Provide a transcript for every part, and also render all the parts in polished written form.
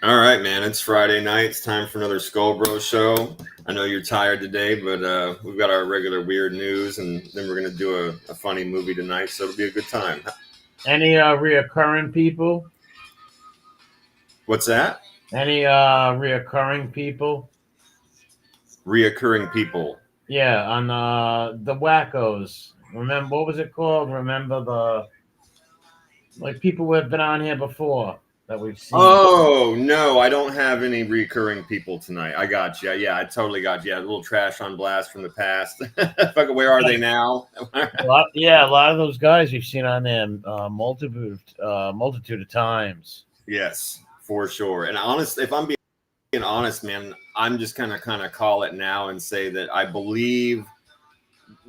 All right, man. It's Friday night. It's time for another Skull Bro show. I know you're tired today, but we've got our regular weird news, and then we're gonna do a funny movie tonight, so it'll be a good time. Any reoccurring people? What's that? Any reoccurring people? Reoccurring people. Yeah, on the wackos. Remember what was it called? Remember the like people who have been on here before that we've seen. Oh no, I don't have any recurring people tonight. I got you. Yeah, I totally got you. A little trash on blast from the past. Fucking, where are they now? Yeah, a lot of those guys we've seen on there multitude of times. Yes, for sure. And honest, if I'm being honest, man, I'm just gonna kind of call it now and say that I believe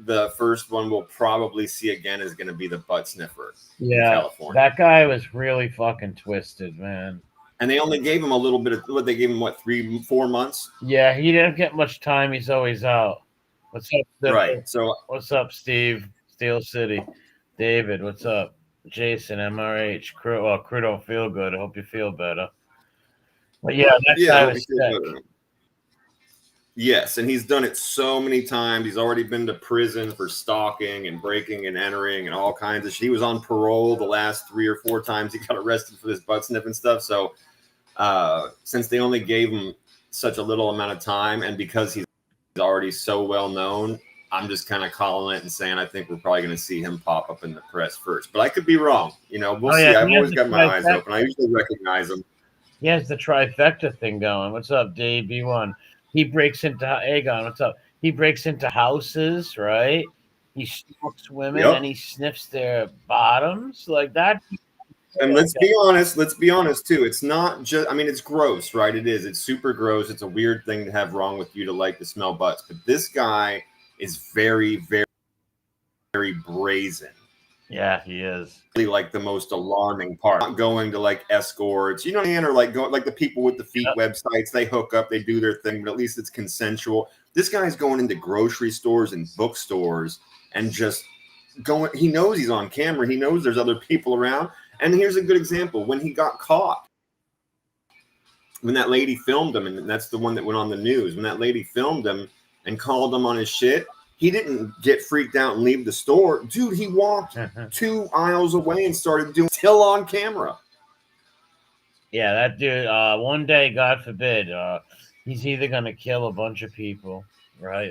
the first one we'll probably see again is going to be the butt sniffer in Yeah, California. that guy was really fucking twisted, man. And they only gave him a little bit of what they gave him, what, 3, 4 months? Yeah, he didn't get much time. He's always out. What's up, Right. Steve? So, What's up, Steve? Steel City. David, what's up? Jason, MRH. Crew don't feel good. I hope you feel better. But yeah, that yeah, I guy hope you was feel sick. better. Yes, and he's done it so many times. He's already been to prison for stalking and breaking and entering and all kinds of shit. He was on parole the last 3 or 4 times he got arrested for this butt sniffing stuff. So, since they only gave him such a little amount of time, and because he's already so well known, I'm just kind of calling it and saying I think we're probably going to see him pop up in the press first. But I could be wrong. We'll Oh yeah, see. I've he has always the got my eyes trifecta. open. I usually recognize him. He has the trifecta thing going. What's up, Dave B1? He breaks into Aegon. What's up? He breaks into houses, right? He stalks women Yep. and he sniffs their bottoms like that. And let's be honest. Let's be honest too. It's not just. I mean, it's gross, right? It is. It's super gross. It's a weird thing to have wrong with you to like to smell butts. But this guy is very, very, very brazen. Yeah, he is. Like the most alarming part. Not going to like escorts, you know what I mean? Or like going like the people with the feet Yep. websites, they hook up, they do their thing, but at least it's consensual. This guy's going into grocery stores and bookstores and just going, he knows he's on camera, he knows there's other people around. And here's a good example when he got caught. When that lady filmed him, and that's the one that went on the news, when that lady filmed him and called him on his shit, he didn't get freaked out and leave the store. Dude, he walked 2 aisles away and started doing still on camera. Yeah, that dude. One day, God forbid, he's either gonna kill a bunch of people, right?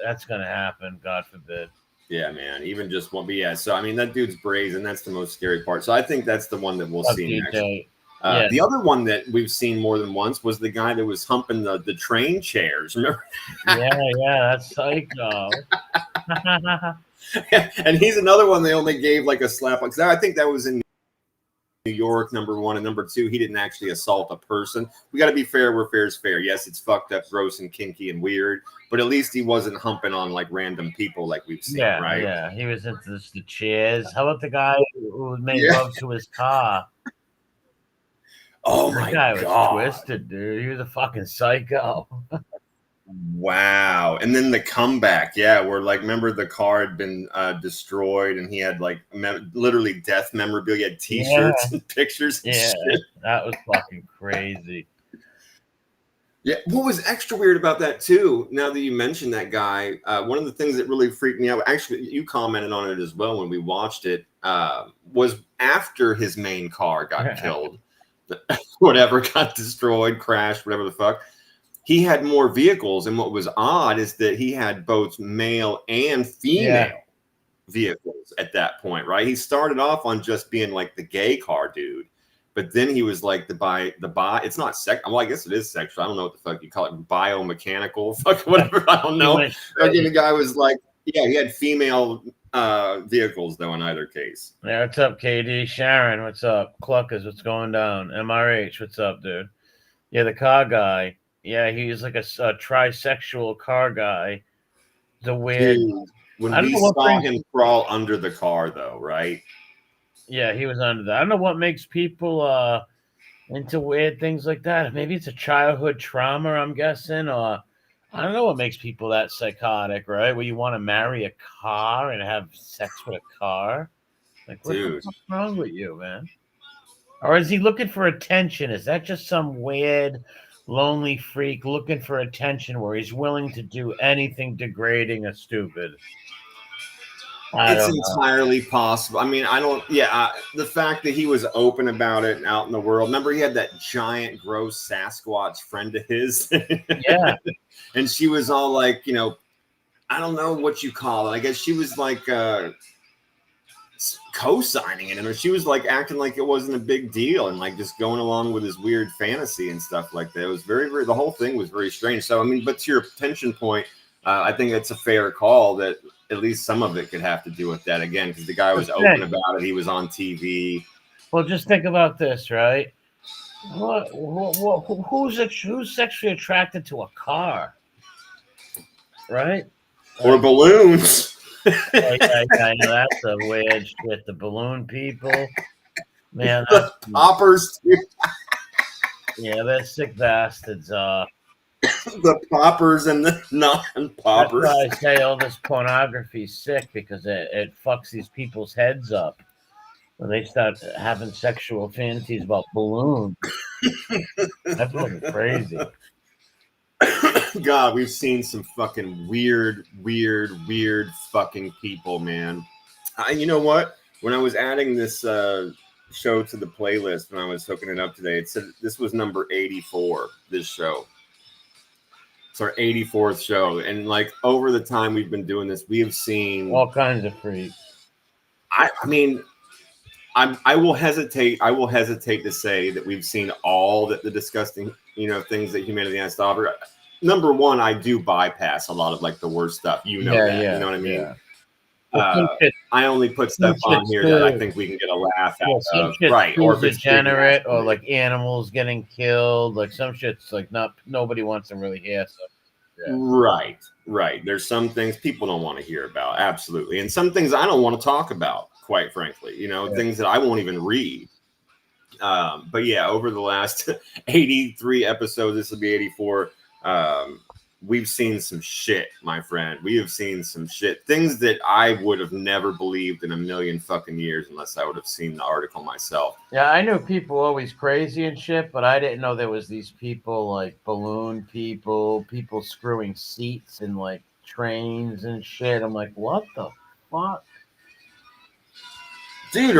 That's gonna happen. God forbid. Yeah, man. Even just one, but yeah. So I mean, that dude's brazen. That's the most scary part. So I think that's the one that we'll Fuck see next. DJ. Yeah, The other one that we've seen more than once was the guy that was humping the train chairs. Remember? yeah, that's psycho. And he's another one they only gave like a slap. Because I think that was in New York, number one, and number two, he didn't actually assault a person. We got to be fair where fair's fair. Yes, it's fucked up, gross, and kinky and weird, but at least he wasn't humping on like random people like we've seen, Yeah, right? yeah. He was into the chairs. How about the guy who made Yeah. love to his car? Oh That my guy was god! twisted, dude. He was a fucking psycho. Wow. And then the comeback, yeah, where like remember the car had been destroyed, and he had like literally death memorabilia, he had T-shirts and pictures. And Yeah, shit. that was fucking crazy. Yeah, what was extra weird about that too, now that you mentioned that guy, one of the things that really freaked me out, actually you commented on it as well when we watched it, was after his main car got killed, whatever, got destroyed, crashed, whatever the fuck, he had more vehicles. And what was odd is that he had both male and female vehicles at that point, right? He started off on just being like the gay car dude. But then he was like it's not well, I guess it is sexual. I don't know what the fuck you call it, biomechanical, fuck whatever. I don't know. Again, the guy was like, yeah, he had female vehicles though in either case. Yeah, what's up, KD? Sharon, what's up? Cluckers, what's going down? MRH, what's up, dude? Yeah, the car guy. Yeah, he's like a trisexual car guy. The weird. Dude, when I don't we know what saw brings. him crawl under the car though, right? Yeah, he was under that. I don't know what makes people into weird things like that. Maybe it's a childhood trauma, I'm guessing, or I don't know what makes people that psychotic, right? Where you want to marry a car and have sex with a car. Like, what the Dude. fuck's wrong with you, man? Or is he looking for attention? Is that just some weird, lonely freak looking for attention where he's willing to do anything degrading or stupid? I It's don't know. entirely possible. I mean, I don't. Yeah, the fact that he was open about it out in the world. Remember, he had that giant, gross Sasquatch friend of his, Yeah. and she was all like, I don't know what you call it. I guess she was like co-signing it, and she was like acting like it wasn't a big deal, and like just going along with his weird fantasy and stuff like that. It was very, very. The whole thing was very strange. So, I mean, but to your attention point, I think it's a fair call that at least some of it could have to do with that again, because the guy was open about it. He was on TV. Well, just think about this, right? Who's sexually attracted to a car, right? Or balloons. I know that's a weird shit. The balloon people, man. The poppers, too. Yeah, they're sick bastards. The poppers and the non-poppers. That's why I say all this pornography is sick, because it fucks these people's heads up when they start having sexual fantasies about balloons. That's fucking crazy. God, we've seen some fucking weird fucking people, man. You know what? When I was adding this show to the playlist, when I was hooking it up today, it said this was number 84, this show. It's our 84th show. And like over the time we've been doing this, we have seen all kinds of freaks. I mean, I will hesitate to say that we've seen all that the disgusting, things that humanity has to offer. Number one, I do bypass a lot of like the worst stuff. You know what I mean? Yeah. Well, I only put stuff on here that I think we can get a laugh out of. Right. Or if it's degenerate, or like animals getting killed, like some shit's like nobody wants to really hear. So, yeah. Right. There's some things people don't want to hear about. Absolutely. And some things I don't want to talk about, quite frankly, things that I won't even read. But yeah, over the last 83 episodes, this will be 84. We've seen some shit, my friend. We have seen some shit. Things that I would have never believed in a million fucking years unless I would have seen the article myself. Yeah, I knew people always crazy and shit, but I didn't know there was these people like balloon people screwing seats in like trains and shit. I'm like, what the fuck? Dude,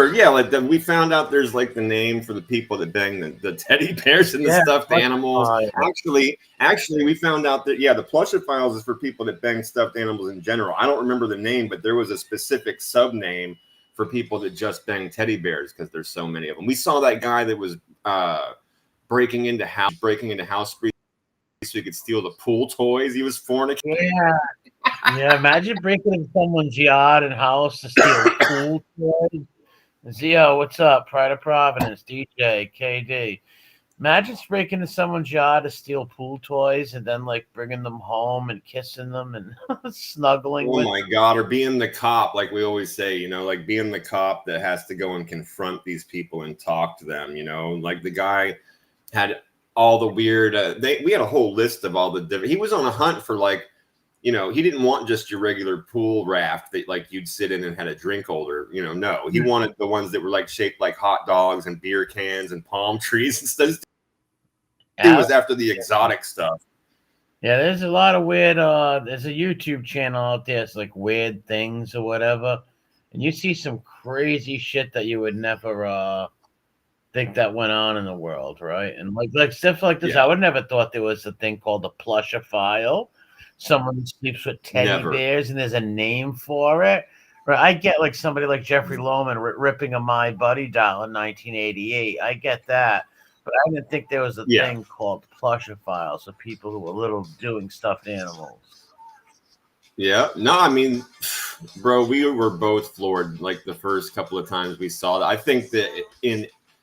we found out there's like the name for the people that bang the teddy bears and the stuffed animals. Actually, we found out that the plushophiles is for people that bang stuffed animals in general. I don't remember the name, but there was a specific sub name for people that just bang teddy bears because there's so many of them. We saw that guy that was breaking into house so he could steal the pool toys. He was fornicating. Yeah. Imagine breaking into someone's yard and house to steal pool toys. Zio, what's up? Pride of Providence, DJ, KD. Imagine breaking into someone's yard to steal pool toys and then like bringing them home and kissing them and snuggling. Oh my God! Or being the cop, like we always say, like being the cop that has to go and confront these people and talk to them. Like the guy had all the weird. We had a whole list of all the different. He was on a hunt for like. He didn't want just your regular pool raft that like you'd sit in and had a drink holder. No, he wanted the ones that were like shaped like hot dogs and beer cans and palm trees and stuff. He was after the exotic stuff. Yeah, there's a lot of weird. There's a YouTube channel out there. It's like weird things or whatever, and you see some crazy shit that you would never think that went on in the world, right? And like stuff like this, I would never thought there was a thing called a plushophile. Someone who sleeps with teddy bears and there's a name for it. Right? I get like somebody like Jeffrey Lohman ripping a My Buddy doll in 1988. I get that. But I didn't think there was a thing called plushophiles, of people who were little doing stuffed animals. Yeah. No, I mean, bro, we were both floored like the first couple of times we saw that. I think that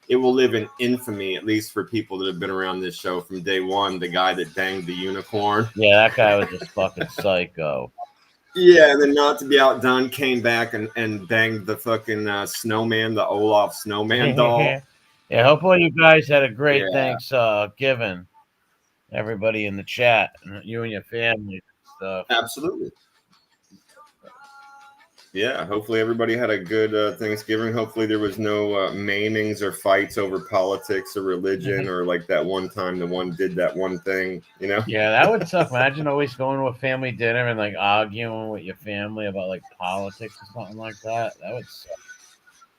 it will live in infamy, at least for people that have been around this show from day one. The guy that banged the unicorn. Yeah, that guy was just fucking psycho. Yeah, and then not to be outdone, came back and banged the fucking snowman, the Olaf snowman doll. Yeah, hopefully you guys had a great Thanksgiving. Everybody in the chat, you and your family and stuff. Absolutely. Yeah, hopefully everybody had a good Thanksgiving. Hopefully there was no maimings or fights over politics or religion or like that one time the one did that one thing, you know? Yeah, that would suck. Imagine always going to a family dinner and like arguing with your family about like politics or something like that. That would suck.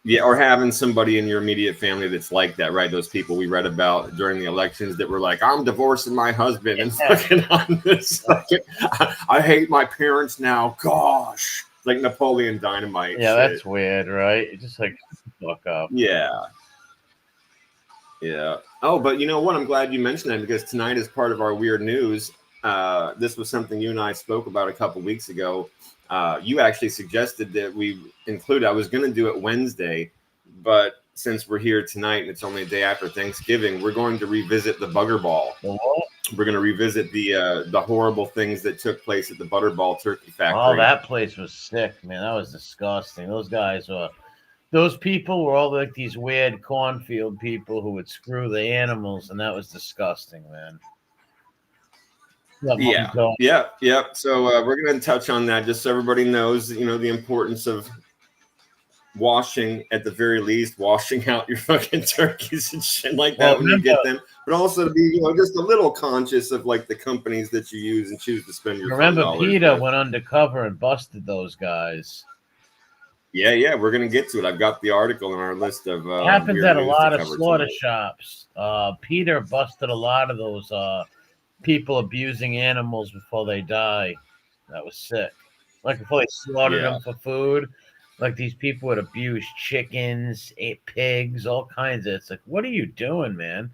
Yeah, or having somebody in your immediate family that's like that, right? Those people we read about during the elections that were like, I'm divorcing my husband and fucking on this fucking, I hate my parents now. Gosh. Like Napoleon Dynamite Yeah, shit. that's weird, right? It just like fuck up. Yeah. Yeah. Oh, but you know what? I'm glad you mentioned that because tonight is part of our weird news. This was something you and I spoke about a couple weeks ago. You actually suggested that we include. I was going to do it Wednesday, but since we're here tonight and it's only a day after Thanksgiving, we're going to revisit the Bugger Ball. The what? We're going to revisit the horrible things that took place at the Butterball Turkey Factory. Oh, that place was sick, man. That was disgusting. Those guys were. Those people were all like these weird cornfield people who would screw the animals, and that was disgusting, man. Yeah. So we're going to touch on that just so everybody knows, you know, the importance of washing, at the very least, washing out your fucking turkeys and shit like that when you get them, but also to be, you know, just a little conscious of like the companies that you use and choose to spend your Remember, Peter with. went undercover and busted those guys. Yeah, we're gonna get to it. I've got the article in our list of. It happens at a lot of slaughter shops. Peter busted a lot of those people abusing animals before they die. That was sick. Like before they slaughtered them for food. Like these people would abuse chickens, ate pigs, all kinds of. It's like, what are you doing, man?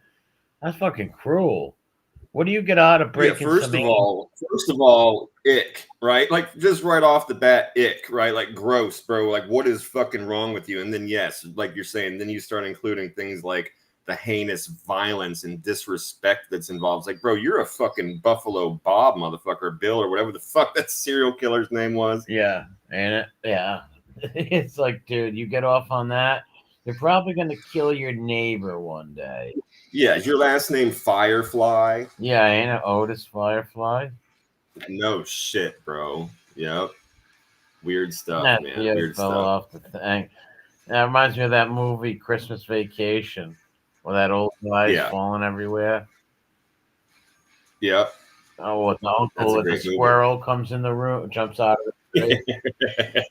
That's fucking cruel. What do you get out of breaking? First of all, ick, right? Like just right off the bat, ick, right? Like gross, bro. Like what is fucking wrong with you? And then yes, like you're saying, then you start including things like the heinous violence and disrespect that's involved. It's like, bro, you're a fucking Buffalo Bob, motherfucker, Bill, or whatever the fuck that serial killer's name was. Yeah, and it's like, dude, you get off on that, you're probably gonna kill your neighbor one day. Yeah, is your last name Firefly? Yeah, ain't it Otis Firefly? No shit, bro. Yep. Weird stuff, man. Weird fell stuff. Off the thing. That reminds me of that movie Christmas Vacation, where that old guy's falling everywhere. Yep. Oh, with the uncle with the squirrel comes in the room, jumps out of the tree.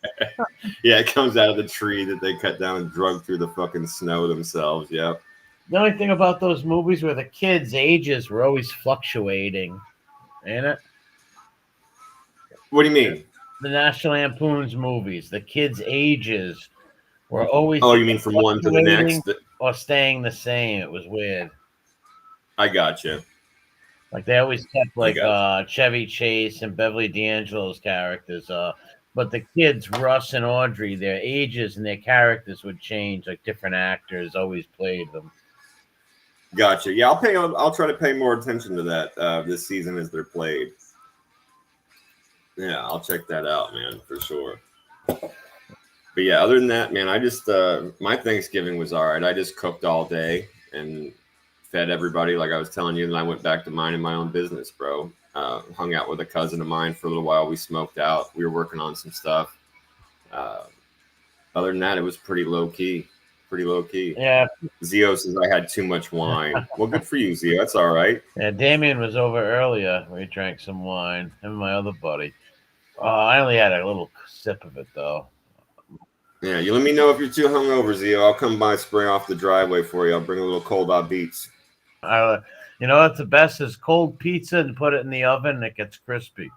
Yeah, it comes out of the tree that they cut down and drug through the fucking snow themselves. Yep. The only thing about those movies were the kids' ages were always fluctuating, ain't it? What do you mean? The National Lampoon's movies, the kids' ages were always. Oh, you mean from one to the next? Or staying the same. It was weird. I gotcha. Like they always kept like Chevy Chase and Beverly D'Angelo's characters. But the kids, Russ and Audrey, their ages and their characters would change. Like different actors always played them. Gotcha. Yeah, I'll try to pay more attention to that this season as they're played. Yeah, I'll check that out, man, for sure. But yeah, other than that, man, I just my Thanksgiving was all right. I just cooked all day and fed everybody, like I was telling you, and I went back to minding my own business, bro. Hung out with a cousin of mine for a little while. We smoked out. We were working on some stuff. Other than that, it was pretty low key. Yeah. Zio says I had too much wine. Well, good for you, Zio. That's all right. Yeah, Damien was over earlier. We drank some wine. Him and my other buddy. I only had a little sip of it, though. Yeah, you let me know if you're too hungover, Zio. I'll come by, spray off the driveway for you. I'll bring a little cold hot beats. You know what's the best is cold pizza and put it in the oven and it gets crispy.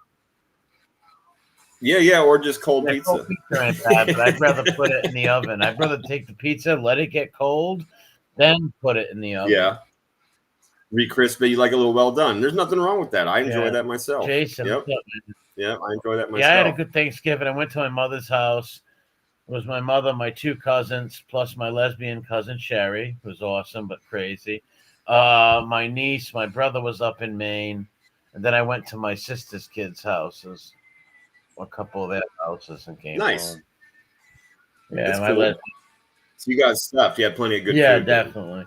Yeah, or just cold pizza. Cold pizza ain't bad, but I'd rather put it in the oven. I'd rather take the pizza, let it get cold, then put it in the oven. Yeah. Re-crispy, you like a little well done. There's nothing wrong with that. I enjoy that myself. Jason. Yep. Yeah, I enjoy that myself. Yeah, I had a good Thanksgiving. I went to my mother's house. It was my mother, my two cousins, plus my lesbian cousin, Sherry. It was awesome, but crazy. My niece, my brother was up in Maine. And then I went to my sister's kids' houses, a couple of their houses, and came home. Yeah, cool. So you got stuff. You had plenty of good food. Yeah, definitely.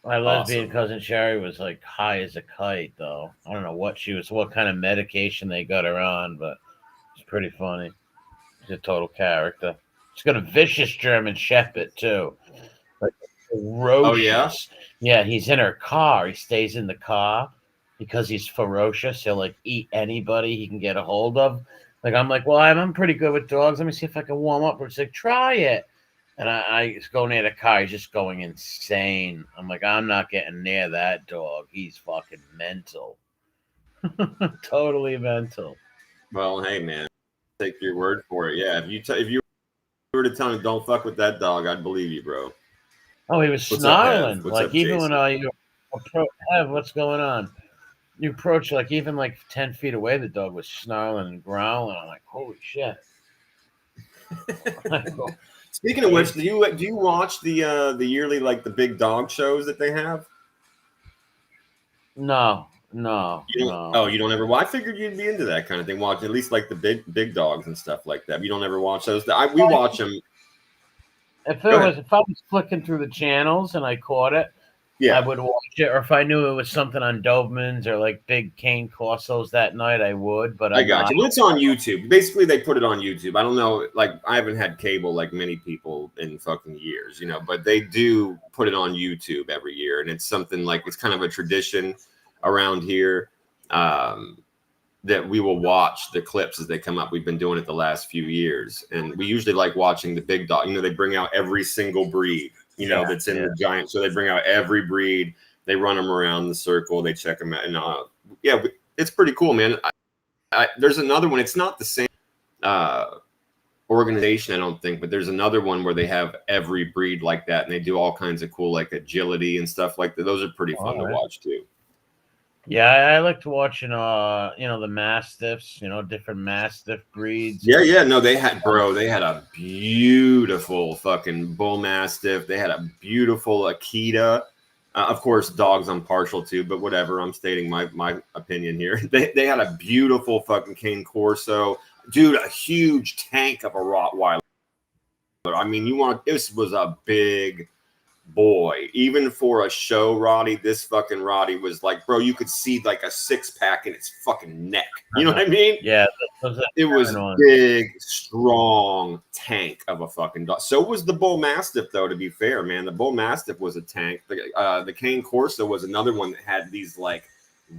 My lesbian cousin Sherry was like high as a kite, though. I don't know what kind of medication they got her on, but it's pretty funny. He's a total character. He's got a vicious German Shepherd too, like Oh yeah. ferocious. Yeah, he's in her car. He stays in the car because he's ferocious. He'll like eat anybody he can get a hold of. Like I'm like, well, I'm pretty good with dogs. Let me see if I can warm up. Or it's like, try it. And I just go near the car. He's just going insane. I'm like, I'm not getting near that dog. He's fucking mental. Totally mental. Well, hey man, take your word for it. Yeah, if you were to tell me don't fuck with that dog, I'd believe you, bro. Oh, he was What's up, Hev? snarling. What's Like up, even when Jason? you approach, what's going on? You approach like even like 10 feet away, the dog was snarling and growling. I'm like, holy shit. Speaking of which, do you watch the yearly like the big dog shows that they have? No, no, You don't, no. oh, you don't ever. Well, I figured you'd be into that kind of thing. Watch at least like the big dogs and stuff like that. You don't ever watch those. We watch them. If Go it ahead. was, if I was flicking through the channels and I caught it, I Yeah, would watch it. Or if I knew it was something on Dobermans or like big cane corsos that night, I would. But I I'm got not. you. Well, it's on YouTube. Basically, they put it on YouTube. I don't know. Like, I haven't had cable like many people in fucking years, but they do put it on YouTube every year, and it's something like it's kind of a tradition around here. That we will watch the clips as they come up. We've been doing it the last few years, and we usually like watching the big dog. They bring out every single breed, Yeah, that's in yeah. the giant. So they bring out every breed. They run them around the circle. They check them out, and yeah, it's pretty cool, man. There's another one. It's not the same organization, I don't think, but there's another one where they have every breed like that, and they do all kinds of cool like agility and stuff like that. Those are pretty fun to All right. watch too. Yeah, I liked watching the mastiffs, different mastiff breeds. Yeah. No, they had a beautiful fucking bull mastiff. They had a beautiful Akita. Of course, dogs I'm partial to, but whatever. I'm stating my opinion here. They had a beautiful fucking cane corso, dude. A huge tank of a Rottweiler. I mean, this was a big boy. Even for a show Roddy, this fucking Roddy was like, bro, you could see like a 6-pack in its fucking neck. You know what I mean? Yeah, those are It was ones. big, strong tank of a fucking dog. So was the Bull Mastiff, though. To be fair, man, the Bull Mastiff was a tank. The Cane Corso was another one that had these like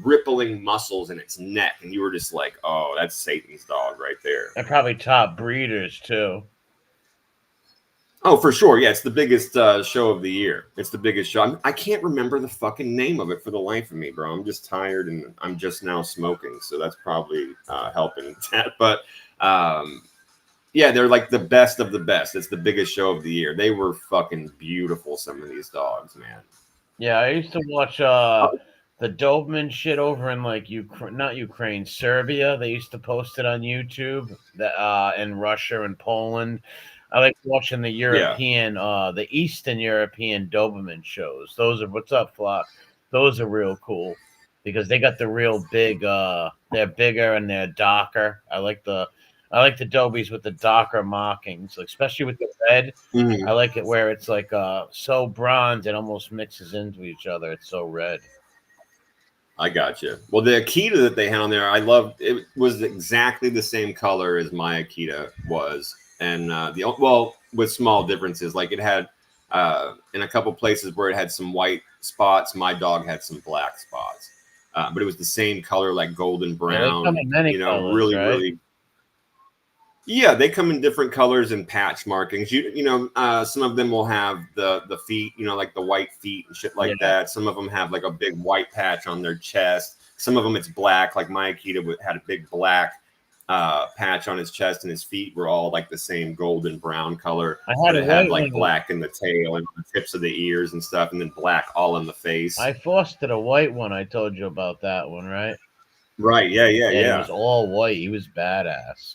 rippling muscles in its neck, and you were just like, "Oh, that's Satan's dog right there." They're probably top breeders too. Oh, for sure. Yeah, it's the biggest show of the year. It's the biggest show. I can't remember the fucking name of it for the life of me, bro. I'm just tired and I'm just now smoking, so that's probably helping that. But yeah, they're like the best of the best. It's the biggest show of the year. They were fucking beautiful, some of these dogs, man. Yeah, I used to watch the Doberman shit over in like not Ukraine, Serbia. They used to post it on YouTube. In Russia and Poland. I like watching the Yeah. the Eastern European Doberman shows. Those are what's up, Flock. Those are real cool because they got the real big. They're bigger and they're darker. I like the Dobies with the darker markings, especially with the red. Mhm. I like it where it's like so bronze it almost mixes into each other. It's so red. I got you. Well, the Akita that they had on there, I loved. It was exactly the same color as my Akita was, and with small differences. Like it had in a couple places where it had some white spots. My dog had some black spots, but it was the same color, like golden Yeah, they come brown. in many colors, Really, right? really. Yeah, they come in different colors and patch markings. Some of them will have the feet, like the white feet and shit like Yeah. that. Some of them have like a big white patch on their chest. Some of them it's black. Like my Akita had a big black patch on his chest, and his feet were all like the same golden brown color. I But had a it had white like one. black in the tail and the tips of the ears and stuff, and then black all in the face. I fostered a white one. I told you about that one, right? Right? Yeah. Yeah, he was all white. He was badass.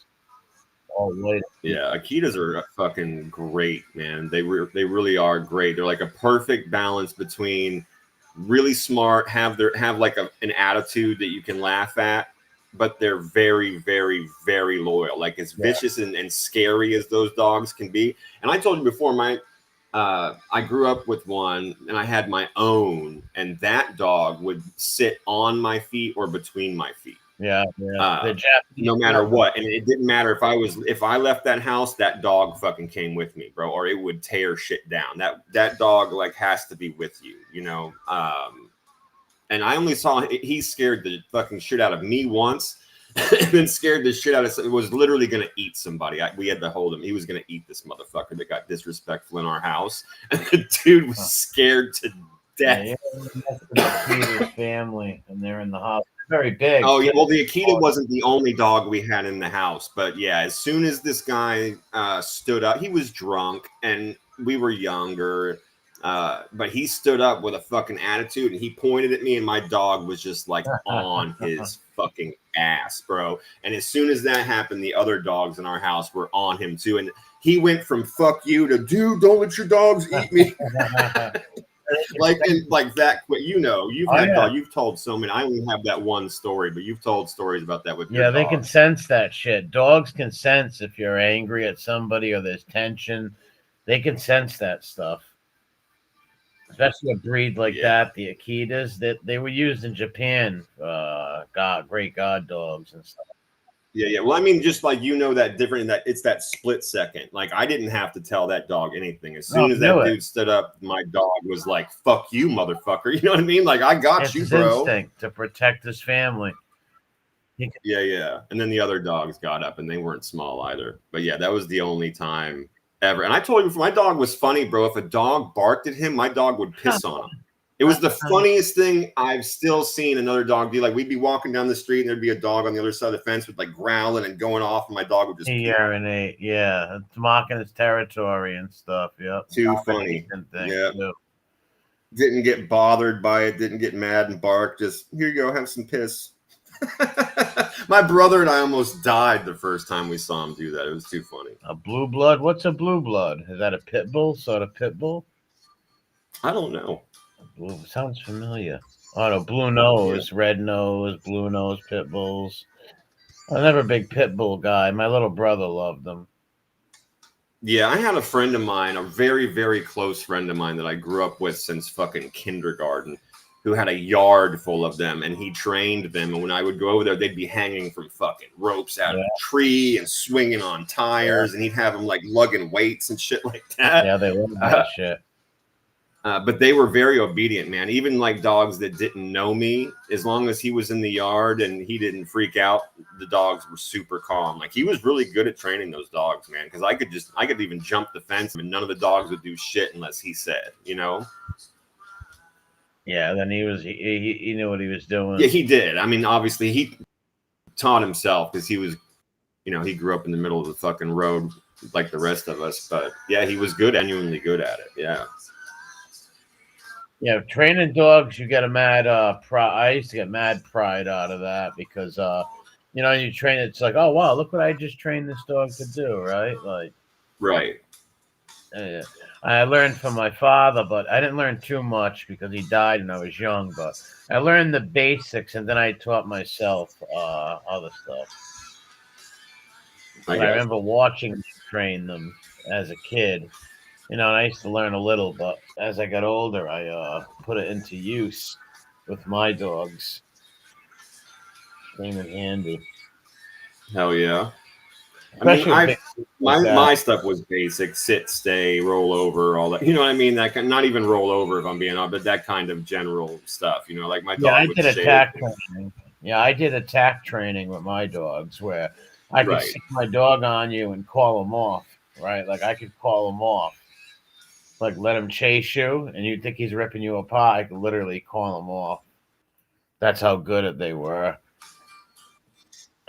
All white. Yeah, Akitas are fucking great, man. They really are great. They're like a perfect balance between really smart, have like an attitude that you can laugh at, but they're very, very, very loyal. Like as vicious and scary as those dogs can be. And I told you before, I grew up with one, and I had my own, and that dog would sit on my feet or between my feet. Yeah, yeah. The Uh, Japanese no matter German. what. And it didn't matter if I left that house, that dog fucking came with me, bro, or it would tear shit down. That dog like has to be with you, you know. And I only saw he scared the fucking shit out of me once, and then scared the shit out of. It was literally gonna eat somebody. We had to hold him. He was gonna eat this motherfucker that got disrespectful in our house, and the dude was scared to death. Yeah, the family, and they're in the house. Very big. Oh yeah, well the Akita wasn't the only dog we had in the house, but yeah, as soon as this guy stood up, he was drunk and we were younger, but he stood up with a fucking attitude and he pointed at me and my dog was just like on his fucking ass, bro. And as soon as that happened, the other dogs in our house were on him too, and he went from "fuck you" to "dude, don't let your dogs eat me." like that quick. You know, you've told so many. I only have that one story, but you've told stories about that with your they can dogs. sense that shit. Dogs can sense if you're angry at somebody or there's tension. They can sense that stuff. Especially a breed like that, the Akitas, that they were used in Japan. Great god dogs and stuff. Yeah. Well, I mean, just like that different in that it's that split second. Like I didn't have to tell that dog anything. As soon as that dude stood up, my dog was like, "Fuck you, motherfucker." You know what I mean? Like I got you, bro. Instinct to protect his family. Yeah. And then the other dogs got up, and they weren't small either. But yeah, that was the only time ever. And I told you, my dog was funny, bro. If a dog barked at him, my dog would piss on him. It was the funniest thing I've still seen another dog do. Like we'd be walking down the street and there'd be a dog on the other side of the fence with like growling and going off, and my dog would just urinate. Yeah, it's marking his territory and stuff. Yep. Too funny. Yeah. Didn't get bothered by it. Didn't get mad and bark. Just here you go, have some piss. My brother and I almost died the first time we saw him do that. It was too funny. A blue blood? What's a blue blood? Is that a pit bull? Sort of pit bull? I don't know. Blue sounds familiar. Oh no, blue nose, red nose, blue nose pit bulls. I'm never a big pit bull guy. My little brother loved them. Yeah, I had a friend of mine, a very, very close friend of mine that I grew up with since fucking kindergarten, who had a yard full of them, and he trained them. And when I would go over there, they'd be hanging from fucking ropes out of a tree and swinging on tires, and he'd have them like lugging weights and shit like that. Yeah, they love that shit. But they were very obedient, man. Even like dogs that didn't know me, as long as he was in the yard and he didn't freak out, the dogs were super calm. Like he was really good at training those dogs, man. Because I could even jump the fence and none of the dogs would do shit unless he said, you know. Yeah, then he knew what he was doing. Yeah, he did. I mean, obviously he taught himself because he was, he grew up in the middle of the fucking road like the rest of us. But yeah, he was genuinely good at it. Yeah. Yeah, training dogs, you get a mad pride. I used to get mad pride out of that because, you train it's like, oh, wow, look what I just trained this dog to do, right? Like, right. I learned from my father, but I didn't learn too much because he died when I was young. But I learned the basics, and then I taught myself other stuff. I remember watching him train them as a kid. And I used to learn a little, but as I got older, I put it into use with my dogs. Came in handy. Hell yeah. I mean, my stuff was basic: sit, stay, roll over, all that. You know what I mean? That not even roll over if I'm being honest, but that kind of general stuff. Like my dog. I did attack training. Yeah, I did attack training with my dogs, where I could stick my dog on you and call him off. Right, like I could call him off. Like let him chase you, and you think he's ripping you apart. I could literally call him off. That's how good at they were.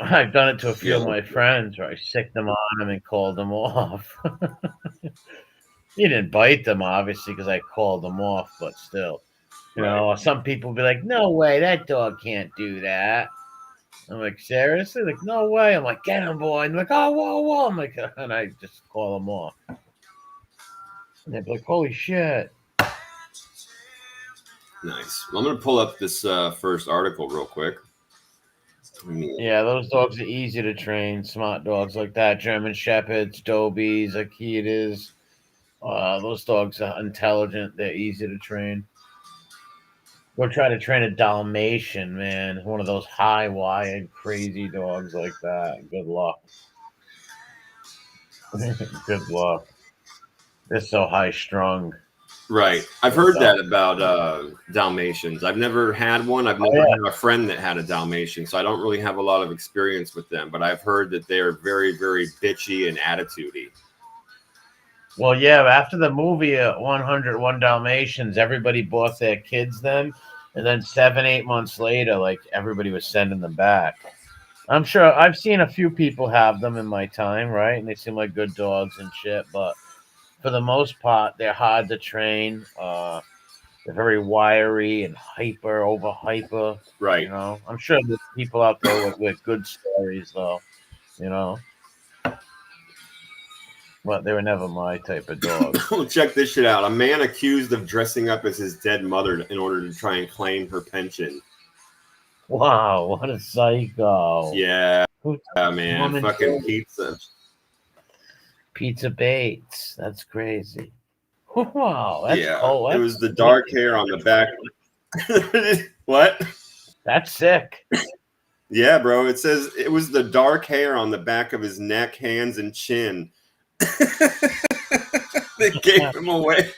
I've done it to a few of my friends where I sicked them on him and called them off. He didn't bite them, obviously, because I called them off, but still. Some people be like, no way, that dog can't do that. I'm like, seriously? Like, no way. I'm like, get him, boy. And they're like, oh, whoa, whoa. I'm like, and I just call them off. And they'd be like, holy shit. Nice. Well, I'm going to pull up this first article real quick. Yeah, those dogs are easy to train. Smart dogs like that. German Shepherds, Dobies, Akitas. Those dogs are intelligent. They're easy to train. Go try to train a Dalmatian, man. One of those high-wired, crazy dogs like that. Good luck. Good luck. They're so high-strung. Right. I've heard that about Dalmatians. I've never had one. I've never had a friend that had a Dalmatian, so I don't really have a lot of experience with them. But I've heard that they are very, very bitchy and attitudey. Well, yeah, after the movie 101 Dalmatians, everybody bought their kids them. And then 7, 8 months later, like everybody was sending them back. I'm sure I've seen a few people have them in my time, right? And they seem like good dogs and shit. But for the most part, they're hard to train. They're very wiry and over hyper. Right. You know, I'm sure there's people out there with good stories, though. You know, but they were never my type of dog. Well, check this shit out. A man accused of dressing up as his dead mother in order to try and claim her pension. Wow, what a psycho! Yeah, man, fucking pizza. Pizza Bates. That's crazy. Wow, that's cold. It was the dark hair on the back. What? That's sick. Yeah, bro. It says it was the dark hair on the back of his neck, hands, and chin. They gave him away.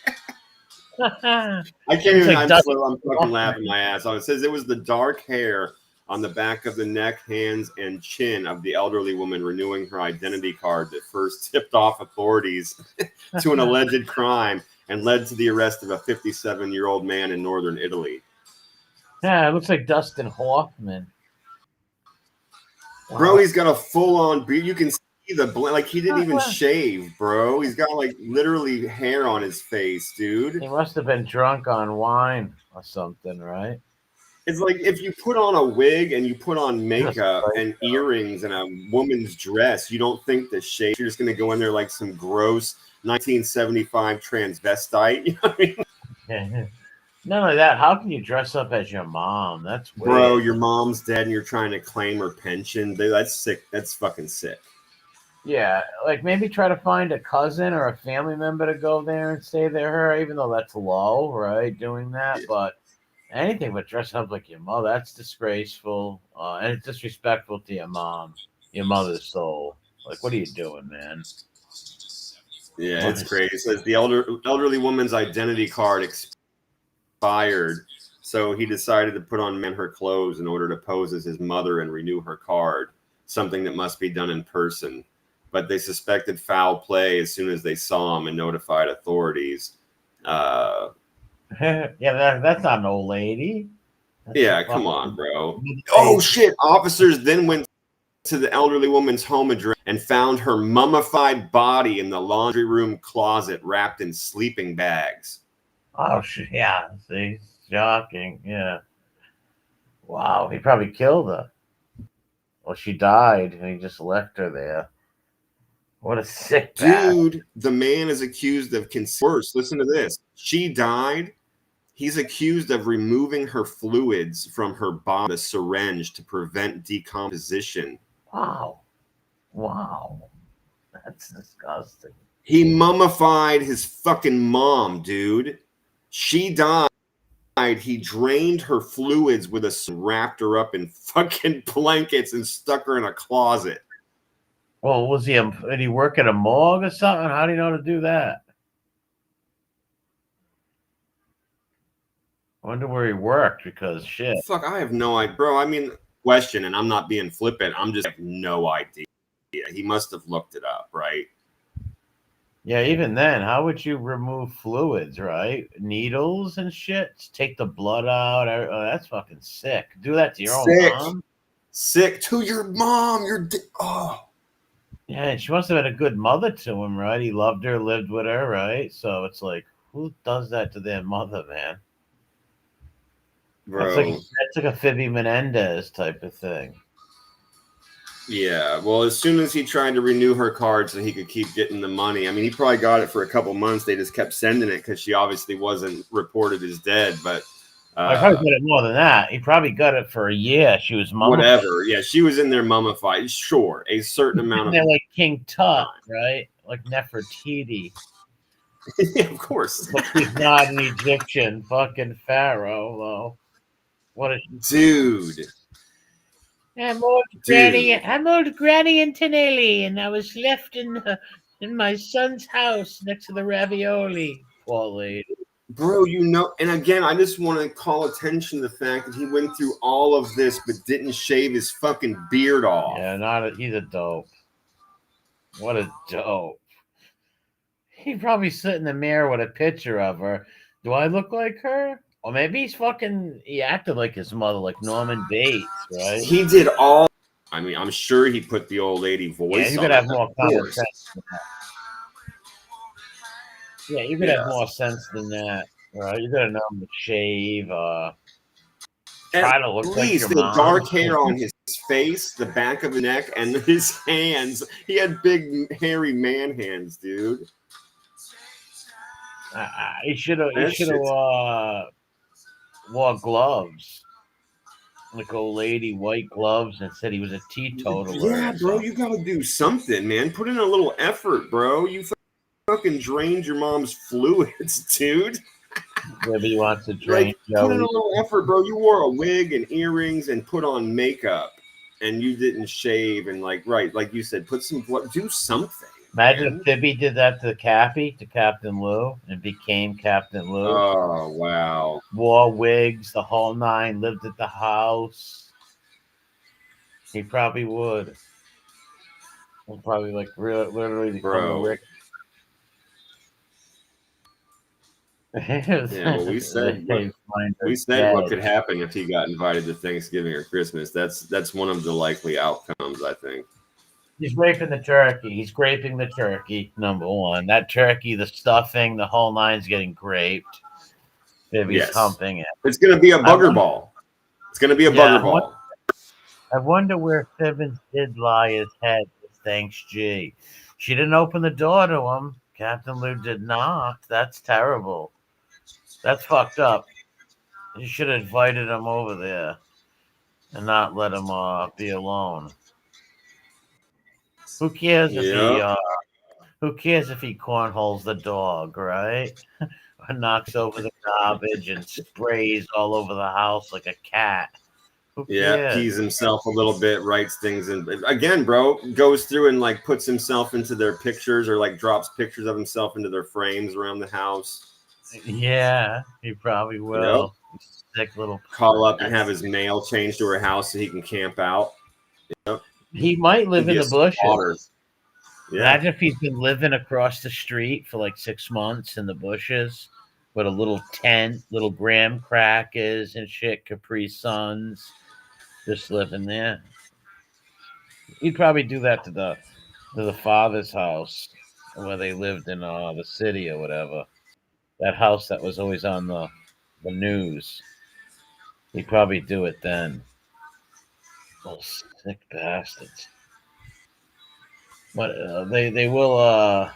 I can't even. I'm fucking laughing my ass off. It says it was the dark hair on the back of the neck, hands, and chin of the elderly woman renewing her identity card that first tipped off authorities to an alleged crime and led to the arrest of a 57-year-old man in northern Italy. Yeah, it looks like Dustin Hoffman. Wow. Bro, he's got a full-on beard. You can see the like he didn't even shave, bro. He's got like literally hair on his face, dude. He must have been drunk on wine or something, right? It's like if you put on a wig and you put on makeup and earrings and a woman's dress, you don't think the shave. You're just going to go in there like some gross 1975 transvestite. You know what I mean? None of that. How can you dress up as your mom? That's weird. Bro, your mom's dead and you're trying to claim her pension. That's sick. That's fucking sick. Yeah, like maybe try to find a cousin or a family member to go there and stay there, even though that's low, right? Doing that, yeah. But anything but dress up like your mother, that's disgraceful. And it's disrespectful to your mom, your mother's soul. Like, what are you doing, man? Yeah, it's crazy. It says the elderly woman's identity card expired, so he decided to put on her clothes in order to pose as his mother and renew her card, something that must be done in person. But they suspected foul play as soon as they saw him and notified authorities. Yeah, that's not an old lady. That's come on, bro. Oh, shit. Officers then went to the elderly woman's home address and found her mummified body in the laundry room closet wrapped in sleeping bags. Oh, shit. Yeah. See? Shocking. Yeah. Wow. He probably killed her. Well, she died and he just left her there. What a sick dude. Bastard. The man is accused of worse. Listen to this. She died. He's accused of removing her fluids from her body with a syringe to prevent decomposition. Wow. Wow. That's disgusting. He mummified his fucking mom, dude. She died. He drained her fluids with wrapped her up in fucking blankets and stuck her in a closet. Well, did he work at a morgue or something? How do you know how to do that? I wonder where he worked because shit. Fuck, I have no idea, bro. I mean, question, and I'm not being flippant. I'm just have no idea. He must have looked it up, right? Yeah, even then, how would you remove fluids, right? Needles and shit? Take the blood out. Oh, that's fucking sick. Do that to your own mom? Sick to your mom. Oh. Yeah, and she must have had a good mother to him, right? He loved her, lived with her, right? So it's like, who does that to their mother, man? Bro. That's like a Phoebe Menendez type of thing. Yeah, well, as soon as he tried to renew her card so he could keep getting the money, I mean, he probably got it for a couple months. They just kept sending it because she obviously wasn't reported as dead, but... I probably got it more than that. He probably got it for a year. She was mummified. Whatever. Yeah, she was in there mummified. Sure, a certain amount of... They're like King Tut, right? Like Nefertiti. Yeah, of course. But he's not an Egyptian fucking pharaoh, though. What a Dude. I'm old Granny. I'm old Granny Antonelli, and I was left in my son's house next to the ravioli. Poor lady. Bro, and again, I just want to call attention to the fact that he went through all of this but didn't shave his fucking beard off. Yeah, he's a dope. What a dope. He'd probably sit in the mirror with a picture of her. Do I look like her? Or maybe he acted like his mother, like Norman Bates, right? He did all. I mean, I'm sure he put the old lady voice you on could it, have more common course. sense than that. Yeah, you could have more sense than that, right? You could have known to shave, try to look like your the mom. dark hair on his face, the back of the neck, and his hands. He had big, hairy man hands, dude. He should have wore gloves, like old lady white gloves, and said he was a teetotaler. Yeah, bro, you gotta do something, man. Put in a little effort, bro. You fucking drained your mom's fluids, dude. Maybe he wants to drain. Put in a little effort, bro. You wore a wig and earrings and put on makeup, and you didn't shave and like you said, do something. Imagine if Pibby did that to Captain Lou, and became Captain Lou. Oh, wow. Wore wigs, the whole nine, lived at the house. He probably would. He'd probably literally become a Rick. Yeah, well, we said what could happen if he got invited to Thanksgiving or Christmas. That's one of the likely outcomes, I think. He's raping the turkey. He's graping the turkey, number one. That turkey, the stuffing, the whole nine's getting graped. Baby's humping it. It's going to be a bugger ball. It's going to be a bugger ball. I wonder where Fibbins did lie his head with thanks G. She didn't open the door to him. Captain Lou did not. That's terrible. That's fucked up. You should have invited him over there and not let him be alone. Who cares if he cornholes the dog, right? Or knocks over the garbage and sprays all over the house like a cat. Yeah, pees himself a little bit, writes things, and again, bro, goes through and like puts himself into their pictures or like drops pictures of himself into their frames around the house. Yeah, he probably will. Sick little. Call up and have his mail changed to her house so he can camp out. He might live in the bushes. Yeah. Imagine if he's been living across the street for like 6 months in the bushes with a little tent, little graham crackers and shit, Capri Suns, just living there. He'd probably do that to the father's house where they lived in the city or whatever. That house that was always on the news. He'd probably do it then. Those sick bastards. But they will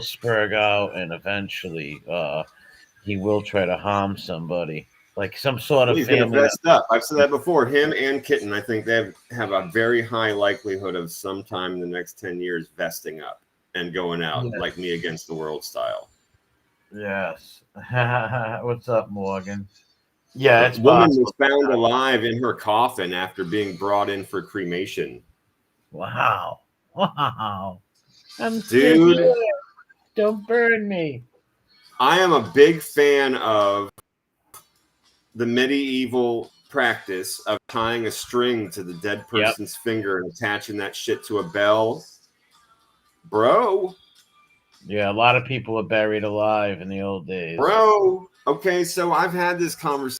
spurg out, and eventually he will try to harm somebody, like some sort of family. He's gonna vest up. I've said that before. Him and Kitten, I think they have a very high likelihood of sometime in the next 10 years vesting up and going out like me against the world style. Yes. What's up, Morgan? Yeah, it's woman was found alive in her coffin after being brought in for cremation. Wow. I'm dude, still here. Don't burn me. I am a big fan of the medieval practice of tying a string to the dead person's finger and attaching that shit to a bell. Bro. Yeah, a lot of people are buried alive in the old days. Bro. Okay, so I've had this conversation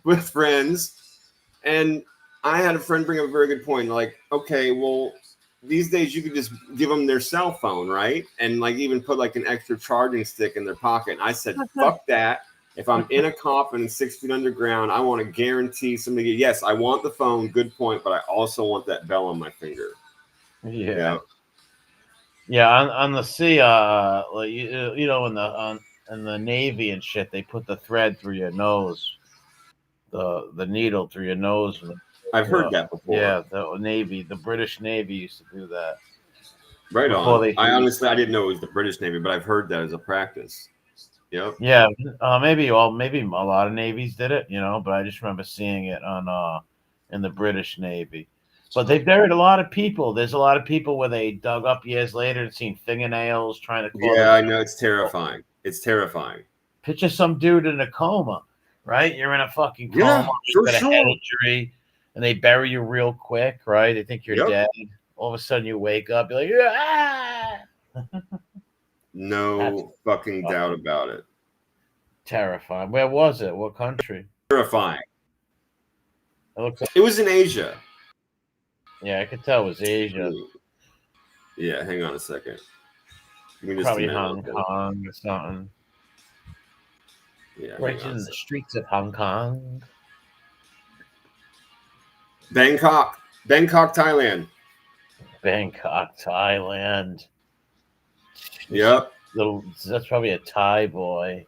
with friends, and I had a friend bring up a very good point. Like, okay, well, these days you could just give them their cell phone, right? And like even put like an extra charging stick in their pocket. And I said, fuck that. If I'm in a coffin and 6 feet underground, I want to guarantee somebody. Yes, I want the phone. Good point. But I also want that bell on my finger. Yeah. Yeah. On the sea, like, you know, in the Navy and shit, they put the thread through your nose, the needle through your nose. I've heard that before. Yeah, the British Navy used to do that. Right on. I didn't know it was the British Navy, but I've heard that as a practice. Yep. Yeah, maybe a lot of navies did it, but I just remember seeing it on in the British Navy. But they buried a lot of people. There's a lot of people where they dug up years later and seen fingernails trying to claw Yeah, the. I know. It's terrifying. It's terrifying. Picture some dude in a coma, right? You're in a fucking coma, Yeah, you for got a head sure. injury, and they bury you real quick, right? They think you're Yep. dead. All of a sudden, you wake up, you're like, ah! That's No fucking doubt fucking about it. terrifying. Where was it? What country? Terrifying. It looks like, It was in Asia. yeah, I could tell it was Asia. Yeah, hang on a second. Give me just a Probably minute. Hong Kong or something. Yeah, Right hang on a in the second. streets of Hong Kong. Bangkok, Thailand. Bangkok, Thailand. Yep. That's probably a Thai boy.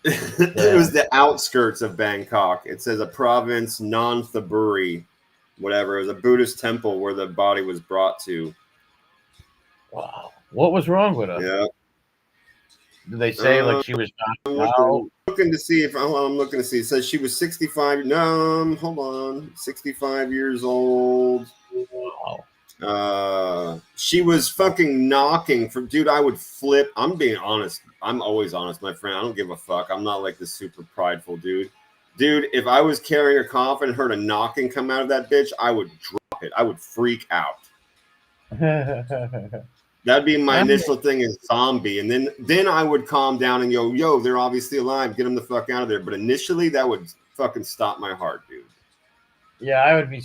It was the outskirts of Bangkok. It says a province, Non-Thaburi, whatever. It was a Buddhist temple where the body was brought to. Wow. What was wrong with her? Yeah. Did they say like she was I'm knocked out? looking to see if I'm looking to see. It says she was 65. No, hold on. 65 years old. Wow. She was fucking knocking for dude. I would flip. I'm being honest. I'm always honest, my friend. I don't give a fuck. I'm not like this super prideful dude. Dude, if I was carrying a coffin and heard a knocking come out of that bitch, I would drop it. I would freak out. That'd be my initial thing is zombie. And then I would calm down and yo, they're obviously alive. Get them the fuck out of there. But initially, that would fucking stop my heart, dude. Yeah, I would be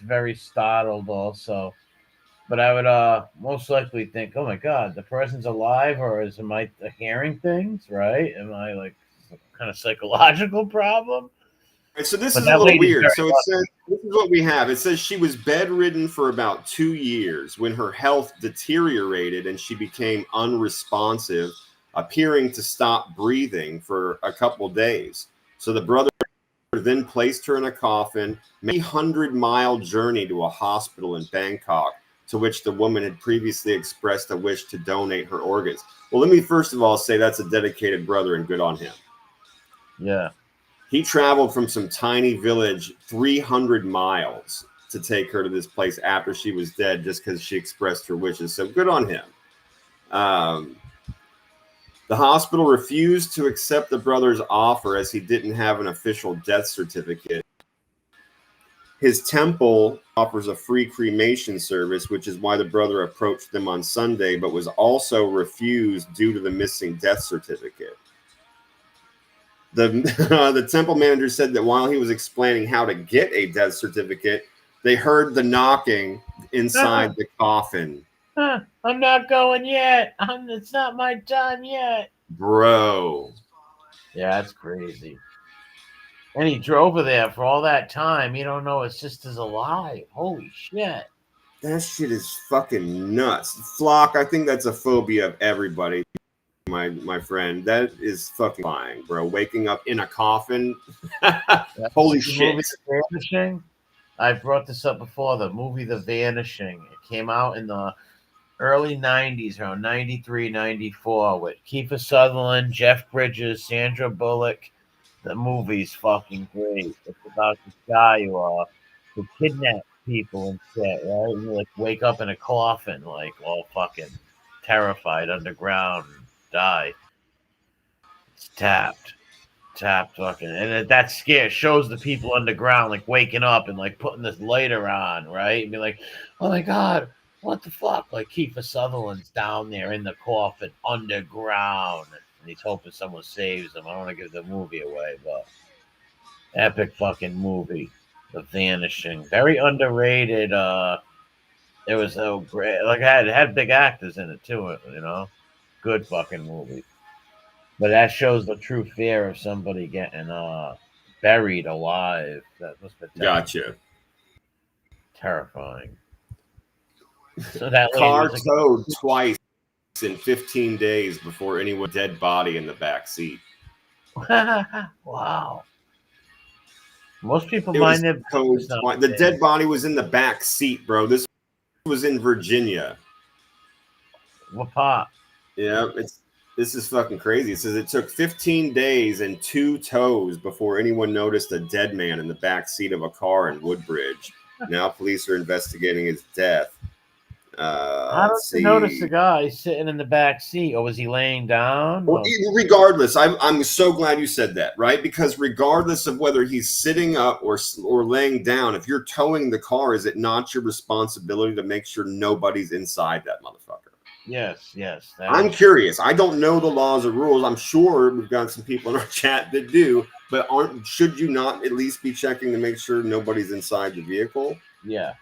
very startled also. But I would most likely think, oh my God, the person's alive, or am I hearing things, right? Am I like some kind of psychological problem? Right, so this But is a that little lady's weird. very So it says this is what we have. It says she was bedridden for about 2 years when her health deteriorated and she became unresponsive, appearing to stop breathing for a couple days. So the brother then placed her in a coffin, made a 100-mile journey to a hospital in Bangkok, to which the woman had previously expressed a wish to donate her organs. Well, let me first of all say that's a dedicated brother and good on him. Yeah. He traveled from some tiny village 300 miles to take her to this place after she was dead just because she expressed her wishes. So good on him. The hospital refused to accept the brother's offer as he didn't have an official death certificate. His temple offers a free cremation service, which is why the brother approached them on Sunday, but was also refused due to the missing death certificate. The temple manager said that while he was explaining how to get a death certificate, they heard the knocking inside the coffin. I'm not going yet. It's not my time yet. Bro. Yeah, that's crazy. And he drove her there for all that time. You don't know his sister's alive. Holy shit. That shit is fucking nuts. Flock, I think that's a phobia of everybody. My friend, that is fucking flying, bro. Waking up in a coffin. Holy shit. Movie The Vanishing. I brought this up before. The movie The Vanishing. It came out in the early 90s, around 93, 94, with Kiefer Sutherland, Jeff Bridges, Sandra Bullock. The movie's fucking great. It's about this guy who kidnaps people and shit, right? And you like wake up in a coffin, like all fucking terrified underground and die. It's tapped fucking, and that scare shows the people underground like waking up and like putting this lighter on, right? And be like, oh my God, what the fuck? Like Kiefer Sutherland's down there in the coffin underground. And he's hoping someone saves him. I don't want to give the movie away, but epic fucking movie. The Vanishing. Very underrated. It was so great. Like it had big actors in it too, Good fucking movie. But that shows the true fear of somebody getting buried alive. That must be Gotcha. terrifying. So that lady Car was towed twice in 15 days before anyone dead body in the back seat. Wow. Most people It mind was their towed twice. The dead body was in the back seat, bro. This was in Virginia. What part? Yeah, This is fucking crazy. It says it took 15 days and 2 tows before anyone noticed a dead man in the back seat of a car in Woodbridge. Now police are investigating his death. How Let's did you notice the see. guy sitting in the back seat, or was he laying down? Well, regardless, I'm so glad you said that, right? Because regardless of whether he's sitting up or laying down, if you're towing the car, is it not your responsibility to make sure nobody's inside that motherfucker? Yes. I'm curious. I don't know the laws or rules. I'm sure we've got some people in our chat that do, but should you not at least be checking to make sure nobody's inside the vehicle? Yeah.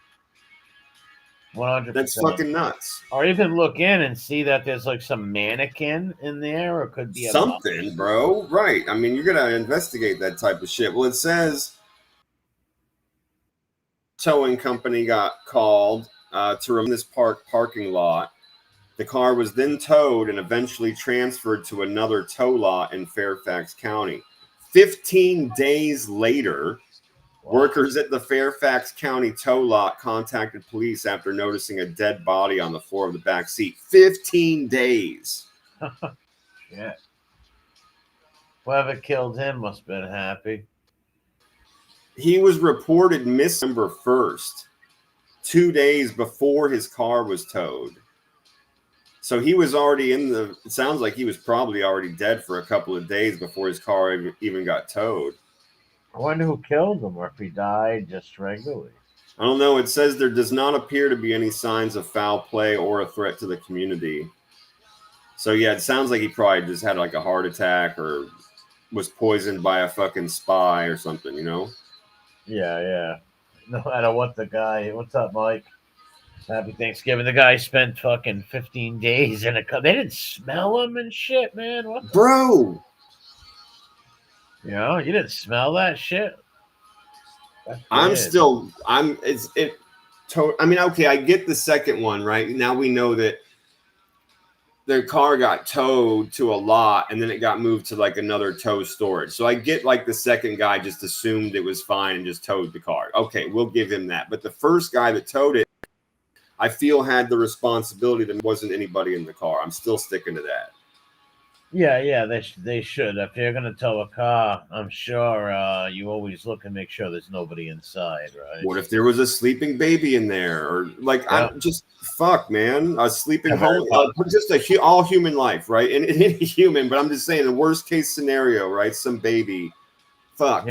100%. That's fucking nuts. Or you could look in and see that there's like some mannequin in there, or it could be a Something, bro. Right. I mean, you're gonna investigate that type of shit. Well, it says towing company got called to remove this parking lot. The car was then towed and eventually transferred to another tow lot in Fairfax County. 15 days later, workers at the Fairfax County tow lot contacted police after noticing a dead body on the floor of the back seat. 15 days. Yeah. Whoever killed him must have been happy. He was reported missing December 1st, 2 days before his car was towed. So he was already it sounds like he was probably already dead for a couple of days before his car even got towed. I wonder who killed him, or if he died just regularly. I don't know. It says there does not appear to be any signs of foul play or a threat to the community. So yeah, it sounds like he probably just had like a heart attack or was poisoned by a fucking spy or something, you know? Yeah. No matter what the guy. What's up, Mike? Happy Thanksgiving. The guy spent fucking 15 days in a car. They didn't smell him and shit, man. What Bro. You didn't smell that shit? I mean, okay, I get the second one, right? Now we know that their car got towed to a lot and then it got moved to like another tow storage. So I get like the second guy just assumed it was fine and just towed the car. Okay, we'll give him that. But the first guy that towed it, I feel had the responsibility that there wasn't anybody in the car. I'm still sticking to that. Yeah, they should. If you're gonna tow a car, I'm sure you always look and make sure there's nobody inside, right? What if there was a sleeping baby in there, or like I'm just fuck, man, a sleeping home, just all human life, right? And any human, but I'm just saying the worst case scenario, right? Some baby, fuck.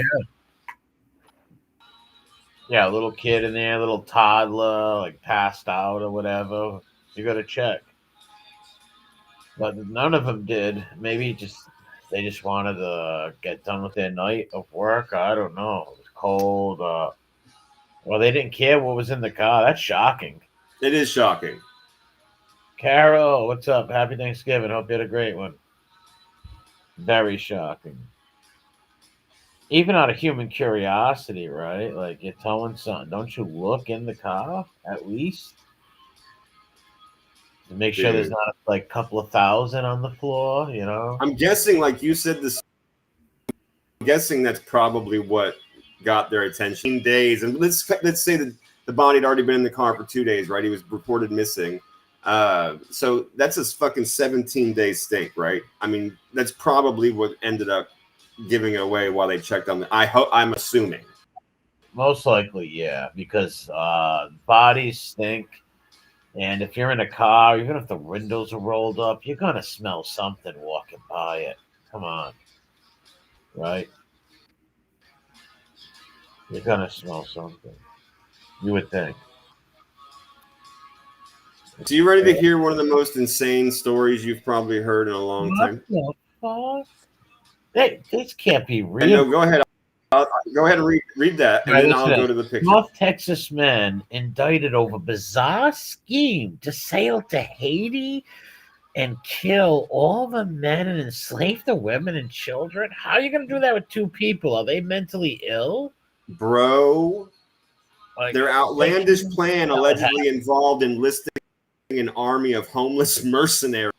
Yeah, a little kid in there, a little toddler, like passed out or whatever. You got to check. But none of them did. Maybe they just wanted to get done with their night of work. I don't know. It was cold. Well, they didn't care what was in the car. That's shocking. It is shocking. Carol, what's up? Happy Thanksgiving. Hope you had a great one. Very shocking. Even out of human curiosity, right? Like, you're towing something. Don't you look in the car at least? To make sure there's not like a couple of thousand on the floor, you know? I'm guessing, like you said, I'm guessing that's probably what got their attention. Days, and let's say that the body had already been in the car for 2 days, right? He was reported missing. So that's a fucking 17-day stink, right? I mean, that's probably what ended up giving it away while they checked on I'm assuming. Most likely, yeah, because bodies stink. And if you're in a car, even if the windows are rolled up, you're going to smell something walking by it. Come on. Right? You're going to smell something. You would think. So you ready to hear one of the most insane stories you've probably heard in a long time? What the fuck? This can't be real. No, go ahead. Go ahead and read that, and then I'll go to the picture. North Texas men indicted over bizarre scheme to sail to Haiti and kill all the men and enslave the women and children. How are you going to do that with 2 people? Are they mentally ill? Bro, their outlandish plan allegedly involved enlisting an army of homeless mercenaries.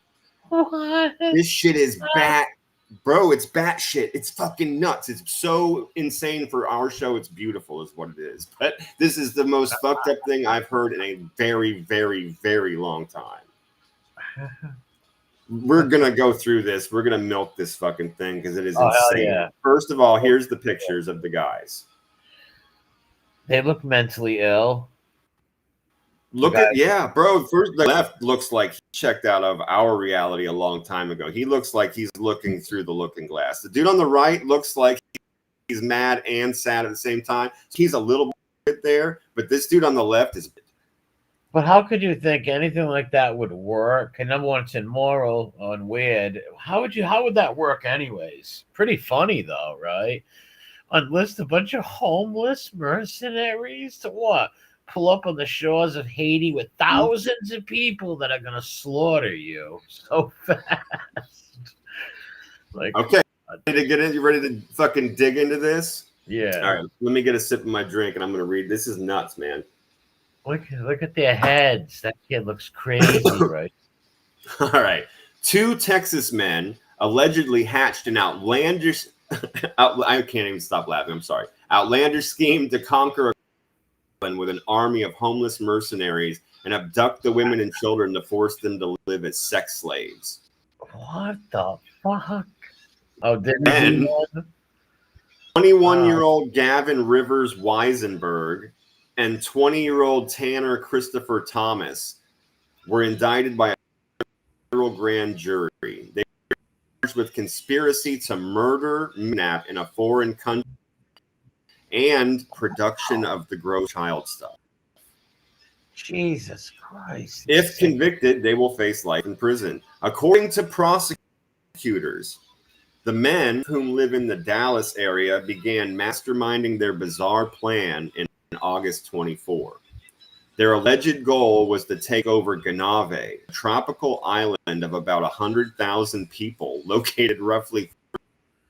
What? This shit is bad. Bro, it's batshit. It's fucking nuts. It's so insane for our show. It's beautiful is what it is. But this is the most fucked up thing I've heard in a very, very, very long time. We're gonna go through this. We're gonna milk this fucking thing because it is Oh hell insane. yeah! First of all, here's the pictures of the guys. They look mentally ill. Look at bro. First, the left looks like he checked out of our reality a long time ago. He looks like he's looking through the looking glass. The dude on the right looks like he's mad and sad at the same time. He's a little bit there, but this dude on the left is. But how could you think anything like that would work? And number one, it's immoral and weird. How would that work anyways? Pretty funny though, right? Enlist a bunch of homeless mercenaries to what? Pull up on the shores of Haiti with thousands of people that are gonna slaughter you so fast. Like, okay, ready to get in? You ready to fucking dig into this? Yeah. All right, let me get a sip of my drink and I'm gonna read. This is nuts, man. Look at their heads. That kid looks crazy, right? All right. 2 Texas men allegedly hatched an outlandish I can't even stop laughing. I'm sorry. Outlandish scheme to conquer with an army of homeless mercenaries and abduct the women and children to force them to live as sex slaves. What the fuck? Oh, didn't And 21-year-old Gavin Rivers Weisenberg and 20-year-old Tanner Christopher Thomas were indicted by a federal grand jury. They were charged with conspiracy to murder kidnap in a foreign country and production of the gross child stuff. Jesus Christ. If convicted, they will face life in prison. According to prosecutors, the men whom live in the Dallas area began masterminding their bizarre plan in August 24. Their alleged goal was to take over Ganave, a tropical island of about 100,000 people located roughly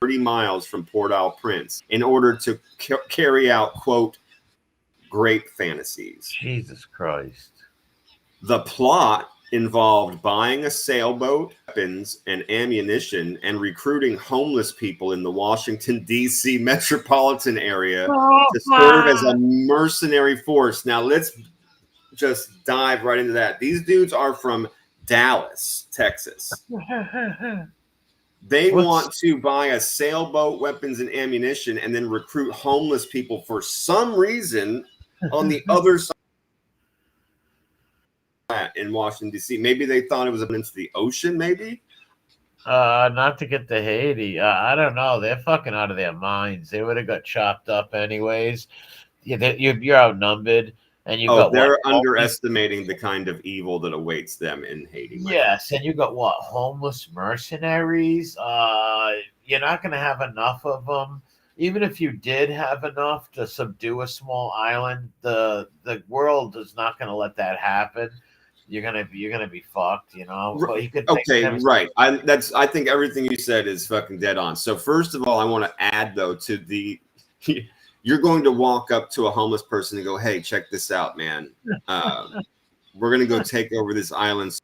30 miles from Port-au-Prince in order to carry out, quote, grape fantasies. Jesus Christ. The plot involved buying a sailboat, weapons, and ammunition, and recruiting homeless people in the Washington, D.C. metropolitan area to serve as a mercenary force. Now, let's just dive right into that. These dudes are from Dallas, Texas. They want to buy a sailboat, weapons, and ammunition, and then recruit homeless people for some reason on the other side in Washington, D.C. Maybe they thought it was up into the ocean, maybe? Not to get to Haiti. I don't know. They're fucking out of their minds. They would have got chopped up anyways. You're outnumbered. And you got they're underestimating the kind of evil that awaits them in Haiti. Yes, and you got what? Homeless mercenaries. You're not going to have enough of them. Even if you did have enough to subdue a small island, the world is not going to let that happen. You're gonna be fucked, you know. But you could right. I think everything you said is fucking dead on. So first of all, I want to add though to the. You're going to walk up to a homeless person and go, hey, check this out, man. We're going to go take over this island so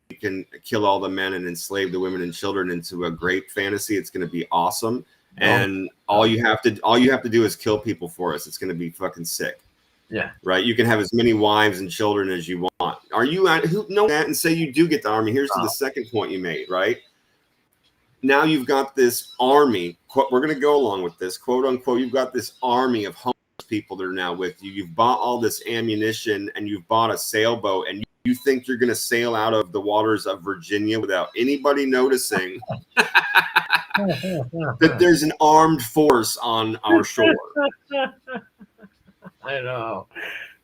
we can kill all the men and enslave the women and children into a grape fantasy. It's going to be awesome. And all you have to do is kill people for us. It's going to be fucking sick. Yeah. Right. You can have as many wives and children as you want. Are you who know that and say you do get the army? Here's to the second point you made, right? Now you've got this army. We're going to go along with this, quote unquote. You've got this army of homeless people that are now with you. You've bought all this ammunition and you've bought a sailboat, and you think you're going to sail out of the waters of Virginia without anybody noticing that there's an armed force on our shore. I know.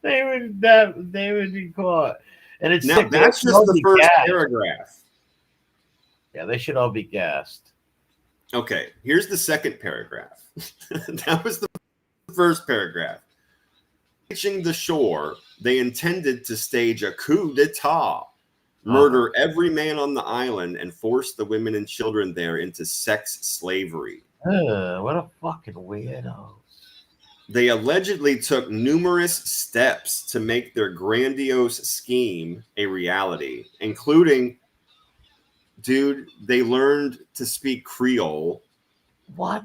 They would be caught. And it's now that's just the first paragraph. Yeah, they should all be gassed. Okay, here's the second paragraph. That was the first paragraph. Reaching the shore, they intended to stage a coup d'etat, murder every man on the island, and force the women and children there into sex slavery. What a fucking weirdo. They allegedly took numerous steps to make their grandiose scheme a reality, including... Dude, they learned to speak Creole. What?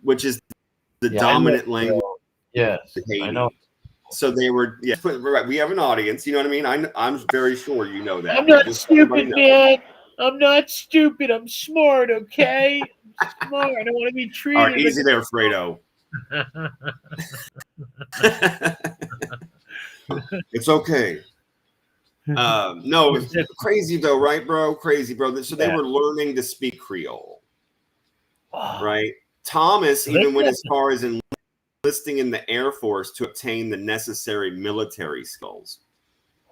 Which is the dominant language. Yes, I know. So they were, right. We have an audience. You know what I mean? I'm very sure you know that. I'm not stupid, man. I'm not stupid. I'm smart, okay? I'm smart. I want to be All right, treated like easy there, Fredo. It's okay. No, it's crazy though, right, bro? Crazy, bro. So they Yeah. were learning to speak Creole, Wow. right? Thomas So they even went got as far as enlisting in the Air Force to obtain the necessary military skills.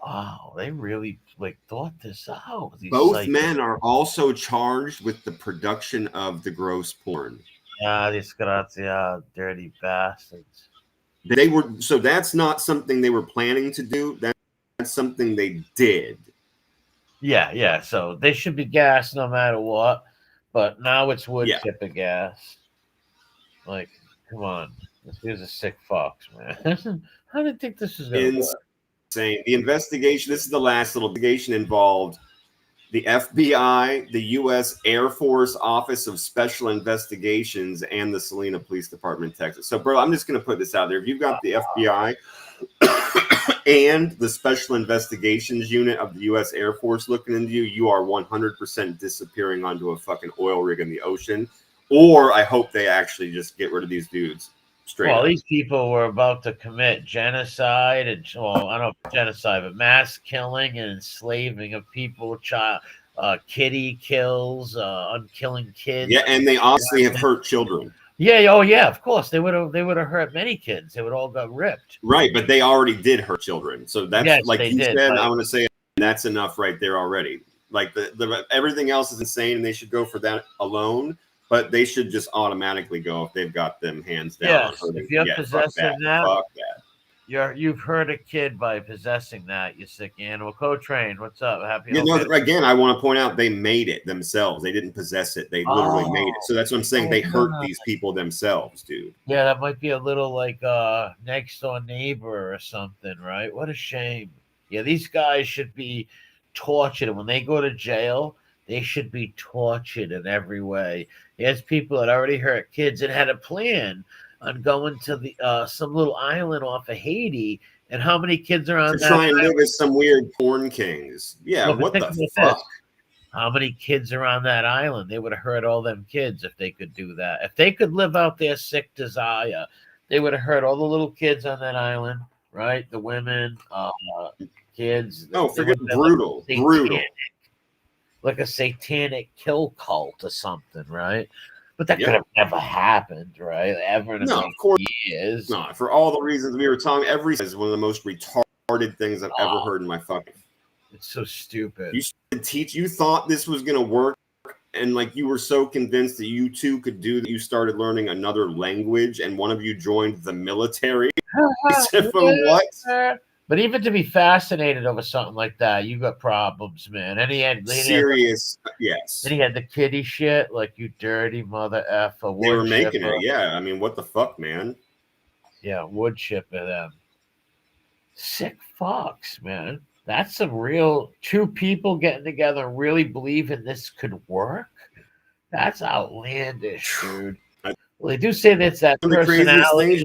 wow, they really like thought this out. These Both psychos. men are also charged with the production of the gross porn. Yeah, disgrazia, dirty bastards. They were so that's not something they were planning to do. That's something they did. Yeah, yeah. So they should be gassed no matter what. But now it's wood Yeah. chipper gas. Like, come on. This dude's a sick fox, man. How did they think this was gonna work? Insane. The investigation, this is the last little investigation involved the FBI, the U.S. Air Force Office of Special Investigations, and the Salina Police Department in Texas. So, bro, I'm just going to put this out there. If you've got the FBI and the Special Investigations Unit of the U.S. Air Force looking into you, you are 100% disappearing onto a fucking oil rig in the ocean. Or I hope they actually just get rid of these dudes straight Well, up. these people were about to commit genocide and, well, I don't know if genocide, but mass killing and enslaving of people, kitty kills, unkilling kids. Yeah, and they obviously have hurt children. Yeah, oh yeah, of course. They would have hurt many kids. They would all got ripped. Right, but they already did hurt children. So that's Yes, like they you did. said, Like, I want to say that's enough right there already. Like the everything else is insane and they should go for that alone, but they should just automatically go if they've got them hands down on yes, hurting. if you're Yeah, possessing that, fuck that. you've hurt a kid by possessing that, you sick animal. Co-train, what's up? Happy You know, okay? again, I want to point out they made it themselves. They didn't possess it. They literally made it. So that's what I'm saying. They hurt these people themselves, dude. Yeah, that might be a little like next door neighbor or something, right? What a shame. Yeah, these guys should be tortured. And when they go to jail, they should be tortured in every way. There's people that already hurt kids and had a plan on going to the some little island off of Haiti. And how many kids are on To that try and live island? as some weird porn kings. Yeah, Well, but what think the about fuck? this. How many kids are on that island? They would have hurt all them kids if they could do that. If they could live out their sick desire, they would have hurt all the little kids on that island, right? The women, kids. Oh, They forget would have been brutal. Brutal. like a satanic kill cult or something, right? But that could Yeah. have never happened, right? Ever in a No, million of course years. not. For all the reasons we were talking, every is one of the most retarded things I've ever heard in my fucking. It's so stupid. You thought this was gonna work, and like you were so convinced that you too could do that. You started learning another language, and one of you joined the military. From what? But even to be fascinated over something like that, you got problems, man. And he had Serious, yes. And he had the kitty shit, like you dirty mother effer. They were making it, yeah. I mean, what the fuck, man? Yeah, wood chipper them. Sick fucks, man. That's some real two people getting together and really believing this could work. That's outlandish, dude. Well, they do say that's that One of the craziest personality things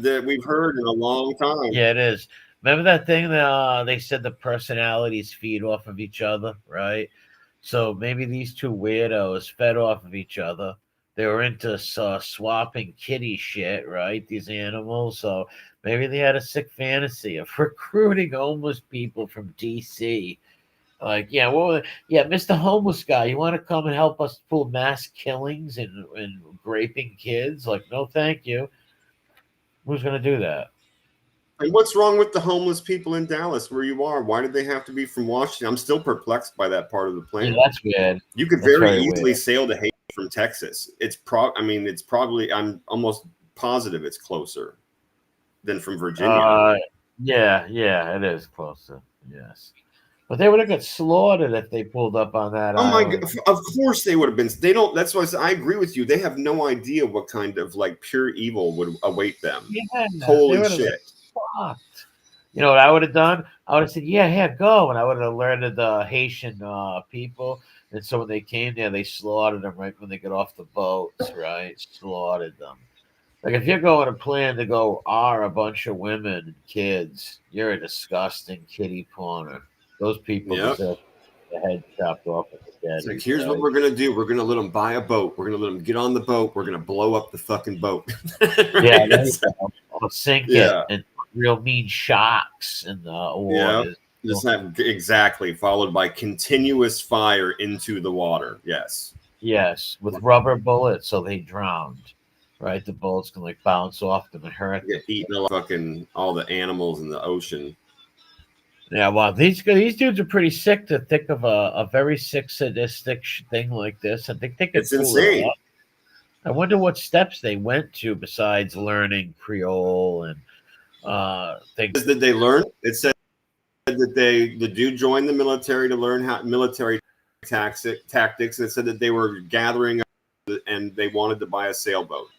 that we've heard in a long time. Yeah, it is. Remember that thing that they said the personalities feed off of each other, right? So maybe these two weirdos fed off of each other. They were into swapping kitty shit, right? These animals. So maybe they had a sick fantasy of recruiting homeless people from DC. Like, yeah, well, yeah, Mr. Homeless guy, you want to come and help us pull mass killings and raping kids? Like, no, thank you. Who's going to do that? And what's wrong with the homeless people in Dallas where you are? Why did they have to be from Washington? I'm still perplexed by that part of the plan. Yeah, that's weird. You could very easily sail to Haiti from Texas. It's probably, I'm almost positive it's closer than from Virginia. Yeah, it is closer. Yes. But they would have got slaughtered if they pulled up on that island. My God. Of course they would have been. They don't. That's why I agree with you. They have no idea what kind of like pure evil would await them. Yeah, holy shit. Fucked. You know what I would have done? I would have said, yeah, go. And I would have alerted the Haitian people. And so when they came there, they slaughtered them right when they got off the boats, right? Slaughtered them. Like, if you're going to plan to go a bunch of women and kids, you're a disgusting kitty corner. Those people deserve the head chopped off of the It's like, daddies. here's what we're gonna do. We're gonna let them buy a boat. We're gonna let them get on the boat. We're gonna blow up the fucking boat. Yeah, Right? there you go. I'll sink it Yeah. and put real mean shocks in the Yeah. water. Just not exactly followed by continuous fire into the water. Yes. Yes, with rubber bullets, so they drowned. Right, the bullets can like bounce off them and hurt them. Get eating all the animals in the ocean. Yeah, well, these dudes are pretty sick to think of a very sick, sadistic thing like this. I think they could It's pull it insane. off. I wonder what steps they went to besides learning Creole and things. Did they learn? It said that the dude joined the military to learn how military tactics, and it said that they were gathering up and they wanted to buy a sailboat.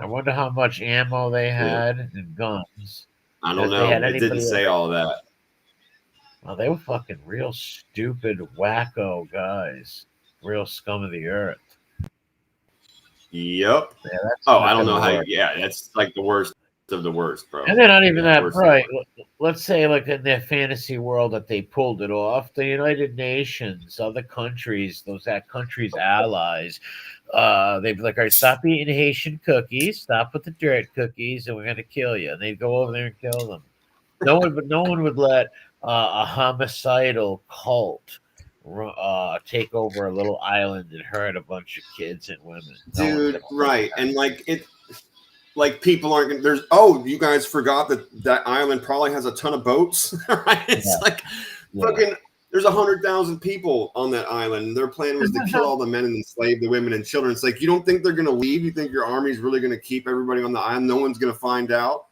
I wonder how much ammo they had and guns. I don't If they had know. It didn't anybody say all that. Oh, they were fucking real stupid, wacko guys. Real scum of the earth. Yep. Yeah, that's Oh, not I don't know gonna how. work. Yeah, that's like the worst of the worst, bro. And they're not even that Worst of the bright. worst. Let's say, like in their fantasy world, that they pulled it off. The United Nations, other countries, that countries' allies, they'd be like, "All right, stop eating Haitian cookies. Stop with the dirt cookies, and we're gonna kill you." And they'd go over there and kill them. No one would let a homicidal cult take over a little island and hurt a bunch of kids and women. Dude, right. And like people aren't gonna, there's you guys forgot that island probably has a ton of boats. Right? It's fucking there's 100,000 people on that island, and their plan was to kill all the men and enslave the women and children. It's like, you don't think they're gonna leave? You think your army's really gonna keep everybody on the island? No one's gonna find out.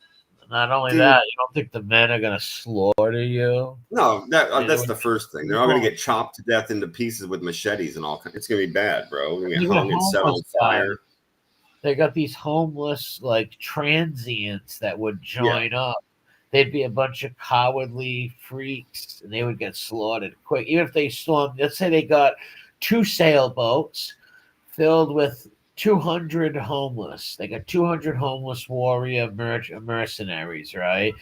Not only that, you don't think the men are gonna slaughter you? No, that's the first thing. They're all gonna get chopped to death into pieces with machetes and all. It's gonna be bad, bro. We're gonna get hung and set on fire. They got these homeless like transients that would join up. They'd be a bunch of cowardly freaks, and they would get slaughtered quick. Even if they stormed, let's say they got 2 sailboats filled with 200 homeless. They got 200 homeless warrior mercenaries, right?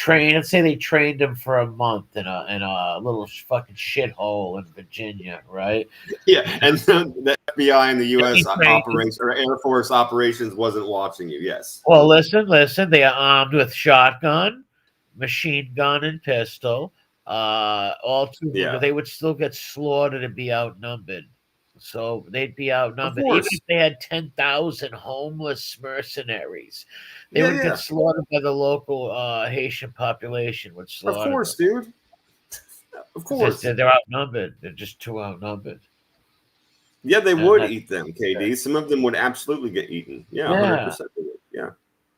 Let's say they trained them for a month in a little fucking shithole in Virginia, right? Yeah, and the FBI and the U.S. operation or Air Force operations wasn't watching you. Yes. Well, listen. They are armed with shotgun, machine gun, and pistol. All 200. They would still get slaughtered and be outnumbered. So they'd be outnumbered. Even if they had 10,000 homeless mercenaries, they would get slaughtered by the local Haitian population. Would slaughter. Of course, dude. Of course. They're outnumbered. They're just too outnumbered. Yeah, they would eat them, KD. Some of them would absolutely get eaten. Yeah, 100% they would. Yeah.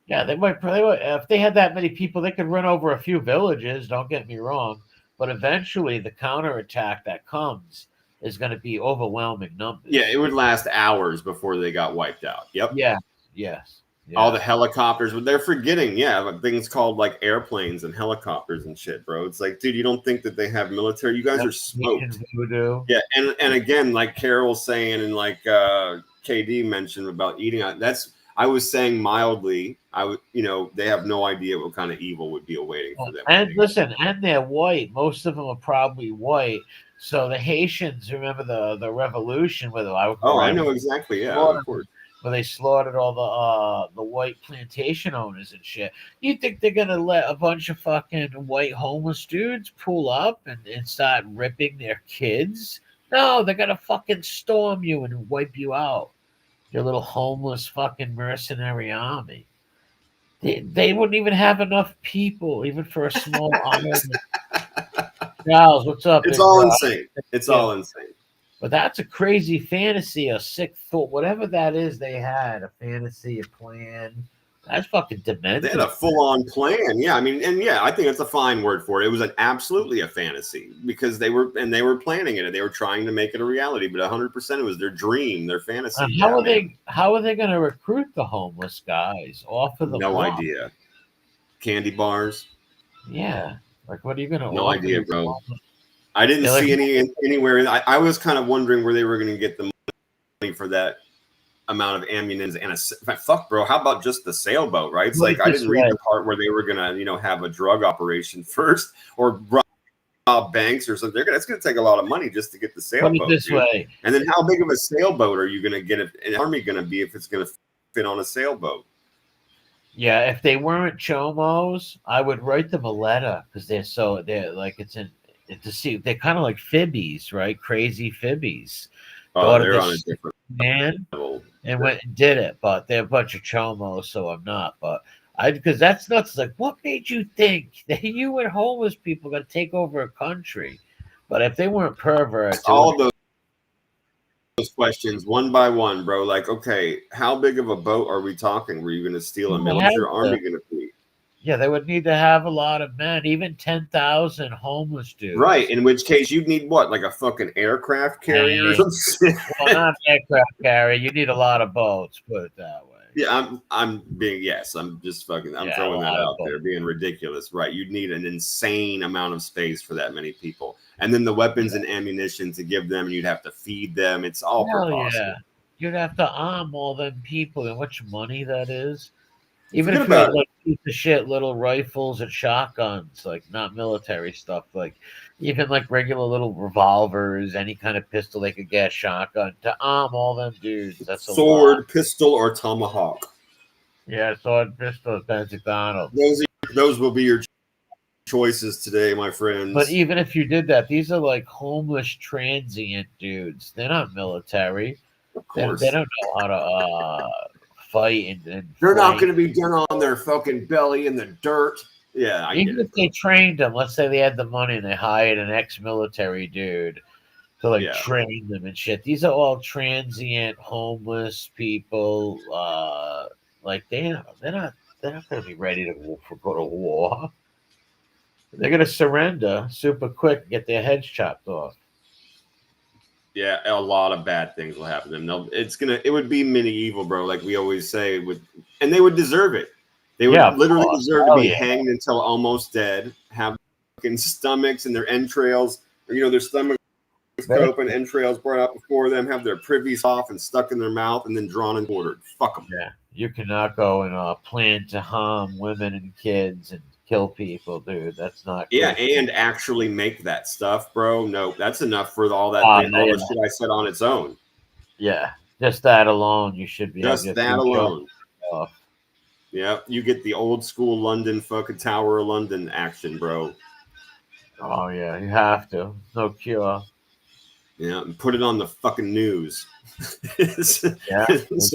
Yeah, they might. If they had that many people, they could run over a few villages. Don't get me wrong. But eventually, the counterattack that comes is going to be overwhelming numbers. Yeah, it would last hours before they got wiped out. Yep. Yeah. Yes. Yeah. All the helicopters, they're forgetting, things called like airplanes and helicopters and shit, bro. It's like, dude, you don't think that they have military? You guys are smoked. Yeah, and again, like Carol's saying, and like KD mentioned about eating, I was saying mildly, they have no idea what kind of evil would be awaiting for them. And listen, and they're white. Most of them are probably white. So the Haitians, remember the revolution where I know exactly. Yeah, of course. Where they slaughtered all the white plantation owners and shit. You think they're gonna let a bunch of fucking white homeless dudes pull up and start ripping their kids? No, they're gonna fucking storm you and wipe you out. Your little homeless fucking mercenary army. They wouldn't even have enough people, even for a small army. Charles, what's up? It's all insane. It's all insane. But that's a crazy fantasy, a sick thought, whatever that is. They had a fantasy, a plan. That's fucking demented. They had a full-on plan. Yeah, I mean, and I think that's a fine word for it. It was absolutely a fantasy because they were planning it and they were trying to make it a reality. But 100%, it was their dream, their fantasy. How are they going to recruit the homeless guys? Offer them no idea. Candy bars. Yeah, like what are you going to? No idea, bro. I didn't see anywhere. I was kind of wondering where they were going to get the money for that amount of ammunition and fuck, bro. How about just the sailboat, right? It's like I didn't read the part where they were going to, have a drug operation first or rob banks or something. It's going to take a lot of money just to get the Put it sailboat. this way. And then how big of a sailboat are you going to get? An army going to be if it's going to fit on a sailboat? Yeah, if they weren't chomos, I would write them a letter because they're like to see they're kind of like fibbies, right? Crazy fibbies. Oh, they're on a different man level. And went and did it, but they're a bunch of chomos, so I'm not. But because that's nuts. Like, what made you think that you and homeless people are gonna take over a country? But if they weren't perverts, all of those questions one by one, bro. Like, okay, how big of a boat are we talking? Were you going to steal a What's your army going to be? Yeah, they would need to have a lot of men, even 10,000 homeless dudes. Right. In which case, you'd need what, like a fucking aircraft carrier or something? Well, not an aircraft carrier. You need a lot of boats. Put it that way. Yeah, I'm just fucking. I'm throwing that out there, being ridiculous. Right. You'd need an insane amount of space for that many people, and then the weapons and ammunition to give them, and you'd have to feed them. It's all preposterous. Yeah. You'd have to arm all them people, and much money that is. Even if you had like piece of shit little rifles and shotguns, like not military stuff, like even like regular little revolvers, any kind of pistol they could get, shotgun to arm all them dudes. That's a sword, pistol, or tomahawk. Yeah, sword, pistol, Benedict Arnold. Those will be your choices today, my friends. But even if you did that, these are like homeless transient dudes. They're not military. Of course. They don't know how to fight and they're not going to be down on their fucking belly in the dirt. Yeah, even if they trained them, let's say they had the money and they hired an ex-military dude to train them and shit. These are all transient homeless people. Like they're not going to be ready to go to war. They're going to surrender super quick and get their heads chopped off. Yeah, a lot of bad things will happen to them. It would be medieval, bro, like we always say, and they would deserve it. They would literally deserve to be hanged until almost dead, have fucking stomachs and their entrails, or their stomachs cut open, entrails brought out before them, have their privies off and stuck in their mouth, and then drawn and quartered. Fuck them. Yeah, you cannot go and plan to harm women and kids and kill people, dude. That's not good. And actually make that stuff, bro. No, that's enough for all the shit I said on its own. Yeah, just that alone, you should be just that alone. Yeah, you get the old school London fucking Tower of London action, bro. Oh yeah, you have to. No cure. Yeah, and put it on the fucking news. So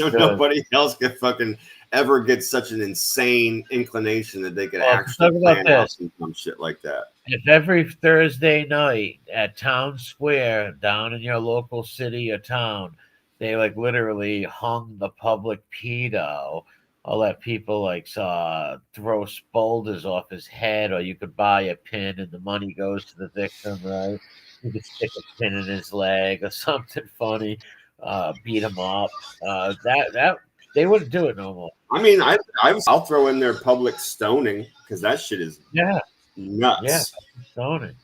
nobody else can fucking ever get such an insane inclination that they could actually plan out some shit like that. If every Thursday night at Town Square down in your local city or town, they like literally hung the public pedo, or let people throw boulders off his head, or you could buy a pin and the money goes to the victim, right? You could stick a pin in his leg or something funny, beat him up. That they wouldn't do it no more. I mean, I'll throw in their public stoning because that shit is nuts. Yeah, stoning,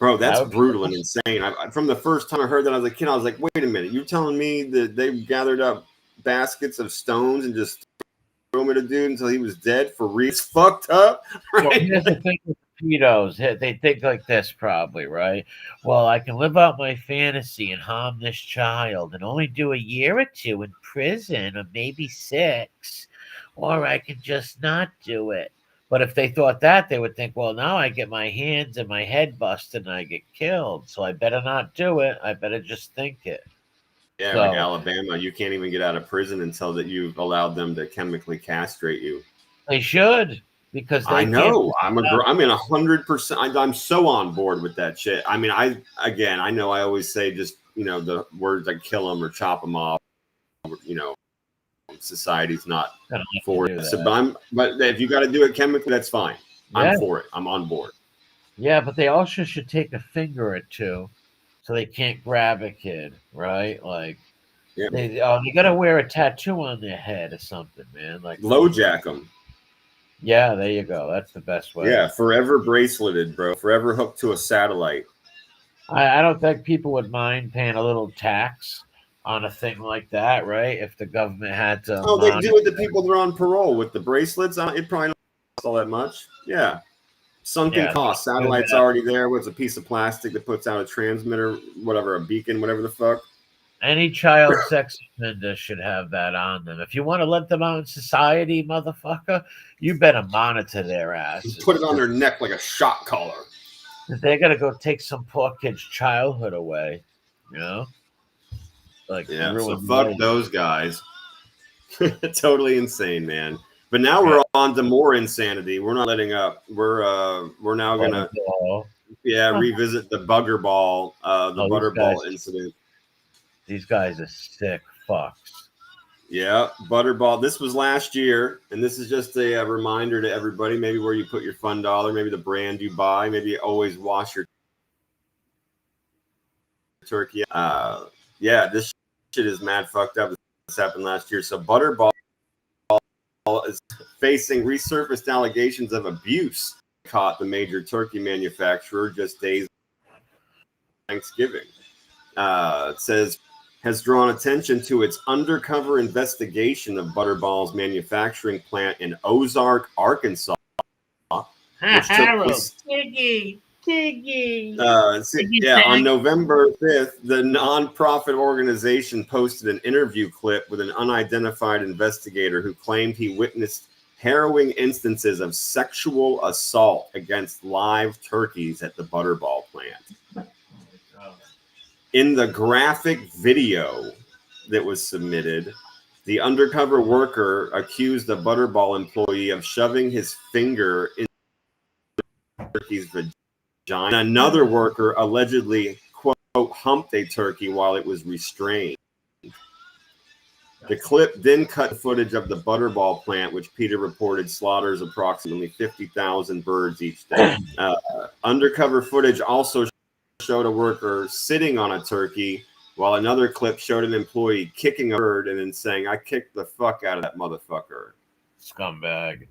bro. That's brutal and insane. From the first time I heard that, I was a kid. I was like, wait a minute, you're telling me that they gathered up baskets of stones and just threw them at a dude until he was dead for real? It's fucked up. Right? Well, here's the thing with pedos. They think like this probably, right? Well, I can live out my fantasy and harm this child and only do a year or two in prison, or maybe 6, or I can just not do it. But if they thought that, they would think, well, now I get my hands and my head busted and I get killed, so I better not do it. I better just think it. Yeah, like Alabama, you can't even get out of prison until that you've allowed them to chemically castrate you. They should, because I know I'm in 100%. I'm so on board with that shit. I mean, I know I always say just the words like kill them or chop them off. Society's not for it. So, but if you got to do it chemically, that's fine. I'm for it. I'm on board. Yeah, but they also should take a finger or two, so they can't grab a kid, right? Like, they got to wear a tattoo on their head or something, man. Like low jack them. Yeah, there you go. That's the best way. Yeah, forever braceleted, bro. Forever hooked to a satellite. I don't think people would mind paying a little tax on a thing like that, right? If the government had to. They do it to people that are on parole with the bracelets. It probably not all that much. Yeah. Sunken cost. Satellite's already there. What's a piece of plastic that puts out a transmitter, whatever, a beacon, whatever the fuck. Any child sex offender should have that on them. If you want to let them out in society, motherfucker, you better monitor their asses. Put it on their neck like a shock collar. They're gonna go take some poor kid's childhood away, you know? Like, yeah, so fuck those guys. Totally insane, man. But now we're on to more insanity. We're not letting up. We're now gonna revisit the bugger ball, the butterball incident. These guys are sick fucks. Yeah, butterball. This was last year, and this is just a reminder to everybody. Maybe where you put your fun dollar, maybe the brand you buy, maybe you always wash your turkey. Yeah, this shit is mad fucked up. This happened last year. So butterball is facing resurfaced allegations of abuse. Caught the major turkey manufacturer just days before Thanksgiving. It says has drawn attention to its undercover investigation of Butterball's manufacturing plant in Ozark, Arkansas, which took place. On November 5th, the nonprofit organization posted an interview clip with an unidentified investigator who claimed he witnessed harrowing instances of sexual assault against live turkeys at the Butterball plant. In the graphic video that was submitted, the undercover worker accused a Butterball employee of shoving his finger in the turkey's vagina. Another worker allegedly, quote, humped a turkey while it was restrained. The clip then cut footage of the Butterball plant, which Peter reported slaughters approximately 50,000 birds each day. Undercover footage also showed a worker sitting on a turkey, while another clip showed an employee kicking a bird and then saying, "I kicked the fuck out of that motherfucker." Scumbag.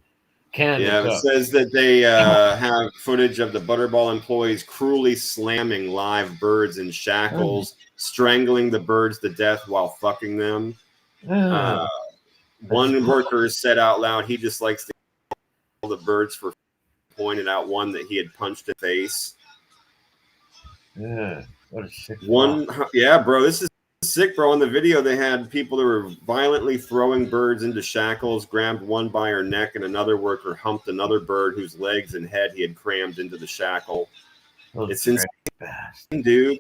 It says that they have footage of the Butterball employees cruelly slamming live birds in shackles, strangling the birds to death while fucking them. One worker said out loud he just likes to kill the birds for pointed out one that he had punched in the face. Yeah, what a sick bro, this is sick, bro. In the video, they had people that were violently throwing birds into shackles, grabbed one by her neck, and another worker humped another bird whose legs and head he had crammed into the shackle. It's insane, dude.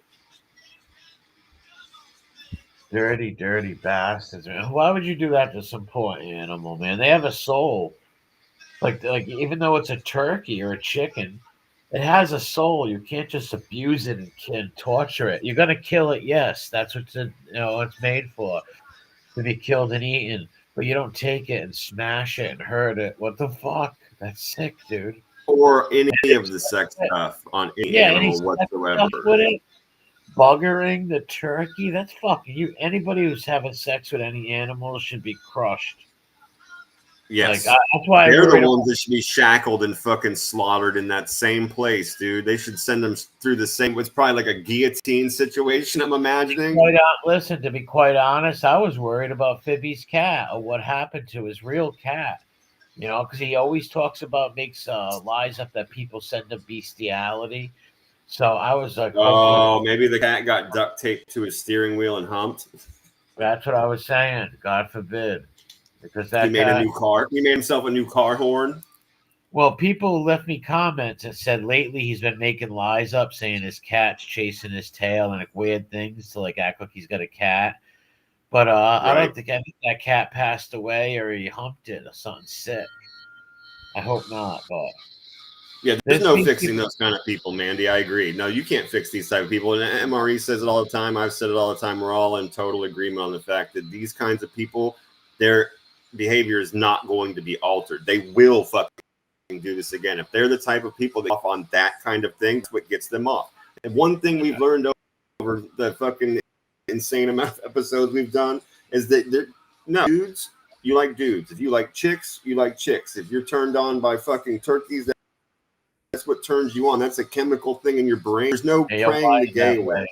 Dirty bastards, man. Why would you do that to some poor animal, man? They have a soul. Like even though it's a turkey or a chicken, it has a soul. You can't just abuse it and torture it. You're gonna kill it, yes. That's what it's made for, to be killed and eaten. But you don't take it and smash it and hurt it. What the fuck? That's sick, dude. Or any of the sex stuff on any animal whatsoever. Buggering the turkey, that's fucking you. Anybody who's having sex with any animal should be crushed. Yes, that's why they're the ones that should be shackled and fucking slaughtered in that same place, dude. They should send them through the same. It's probably like a guillotine situation, I'm imagining. Listen, to be quite honest, I was worried about Phoebe's cat or what happened to his real cat. Because he always talks about makes lies up that people send him bestiality. So I was like, oh, maybe the cat got duct taped to his steering wheel and humped. That's what I was saying. God forbid. Because he made a new car. He made himself a new car horn. Well, people left me comments and said lately he's been making lies up, saying his cat's chasing his tail and weird things to act like he's got a cat. But I think that cat passed away or he humped it or something sick. I hope not, but yeah, there's no fixing those kind of people, Mandy. I agree. No, you can't fix these type of people. And MRE says it all the time. I've said it all the time. We're all in total agreement on the fact that these kinds of people, their behavior is not going to be altered. They will fucking do this again. If they're the type of people that off on that kind of thing, that's what gets them off. And one thing we've learned over the fucking insane amount of episodes we've done is that dudes, you like dudes. If you like chicks, you like chicks. If you're turned on by fucking turkeys, that's what turns you on. That's a chemical thing in your brain. There's no praying the gay away.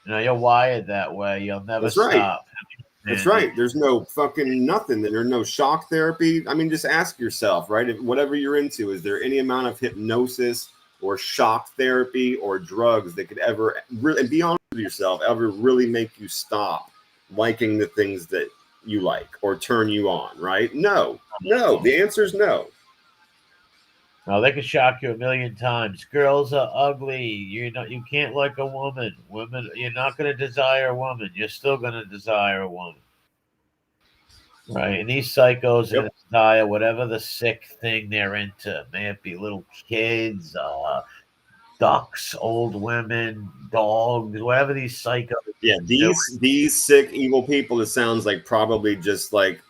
You're wired that way. You'll never stop. Right. That's right. There's no fucking nothing. There's no shock therapy. I mean, just ask yourself, right? If whatever you're into, is there any amount of hypnosis or shock therapy or drugs that could ever really, and be honest with yourself, ever really make you stop liking the things that you like or turn you on, right? No. The answer is no. No, they can shock you a million times. Girls are ugly. You can't like a woman. Women, you're not going to desire a woman. You're still going to desire a woman. Right. And these psychos are going to desire whatever the sick thing they're into. May it be little kids, ducks, old women, dogs, whatever these psychos. Yeah, these sick, evil people, it sounds like probably just like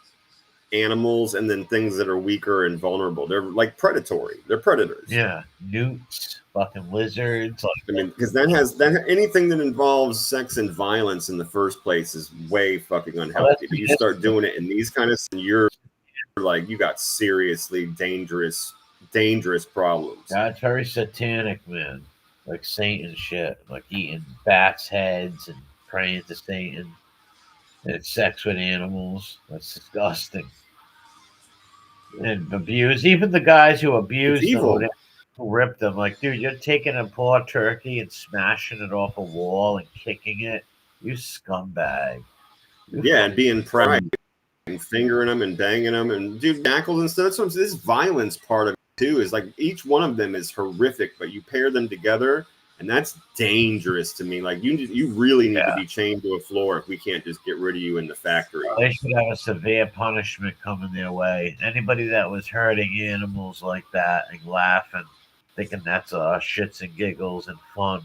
animals and then things that are weaker and vulnerable. They're like predatory. They're predators. Yeah, newts, fucking lizards. I mean, because that anything that involves sex and violence in the first place is way fucking unhealthy. But you start doing it in these kind of, you're like, you got seriously dangerous problems. That's very satanic, man. Like Satan shit, like eating bats' heads and praying to Satan. And sex with animals. That's disgusting. And abuse. Even the guys who abuse them, who rip them. Like, dude, you're taking a poor turkey and smashing it off a wall and kicking it. You scumbag. And being proud and fingering them and banging them and dude, shackles and stuff. So this violence part of it too is like each one of them is horrific, but you pair them together. And that's dangerous to me. Like you really need to be chained to a floor if we can't just get rid of you in the factory. They should have a severe punishment coming their way. Anybody that was hurting animals like that and laughing, thinking that's shits and giggles and fun.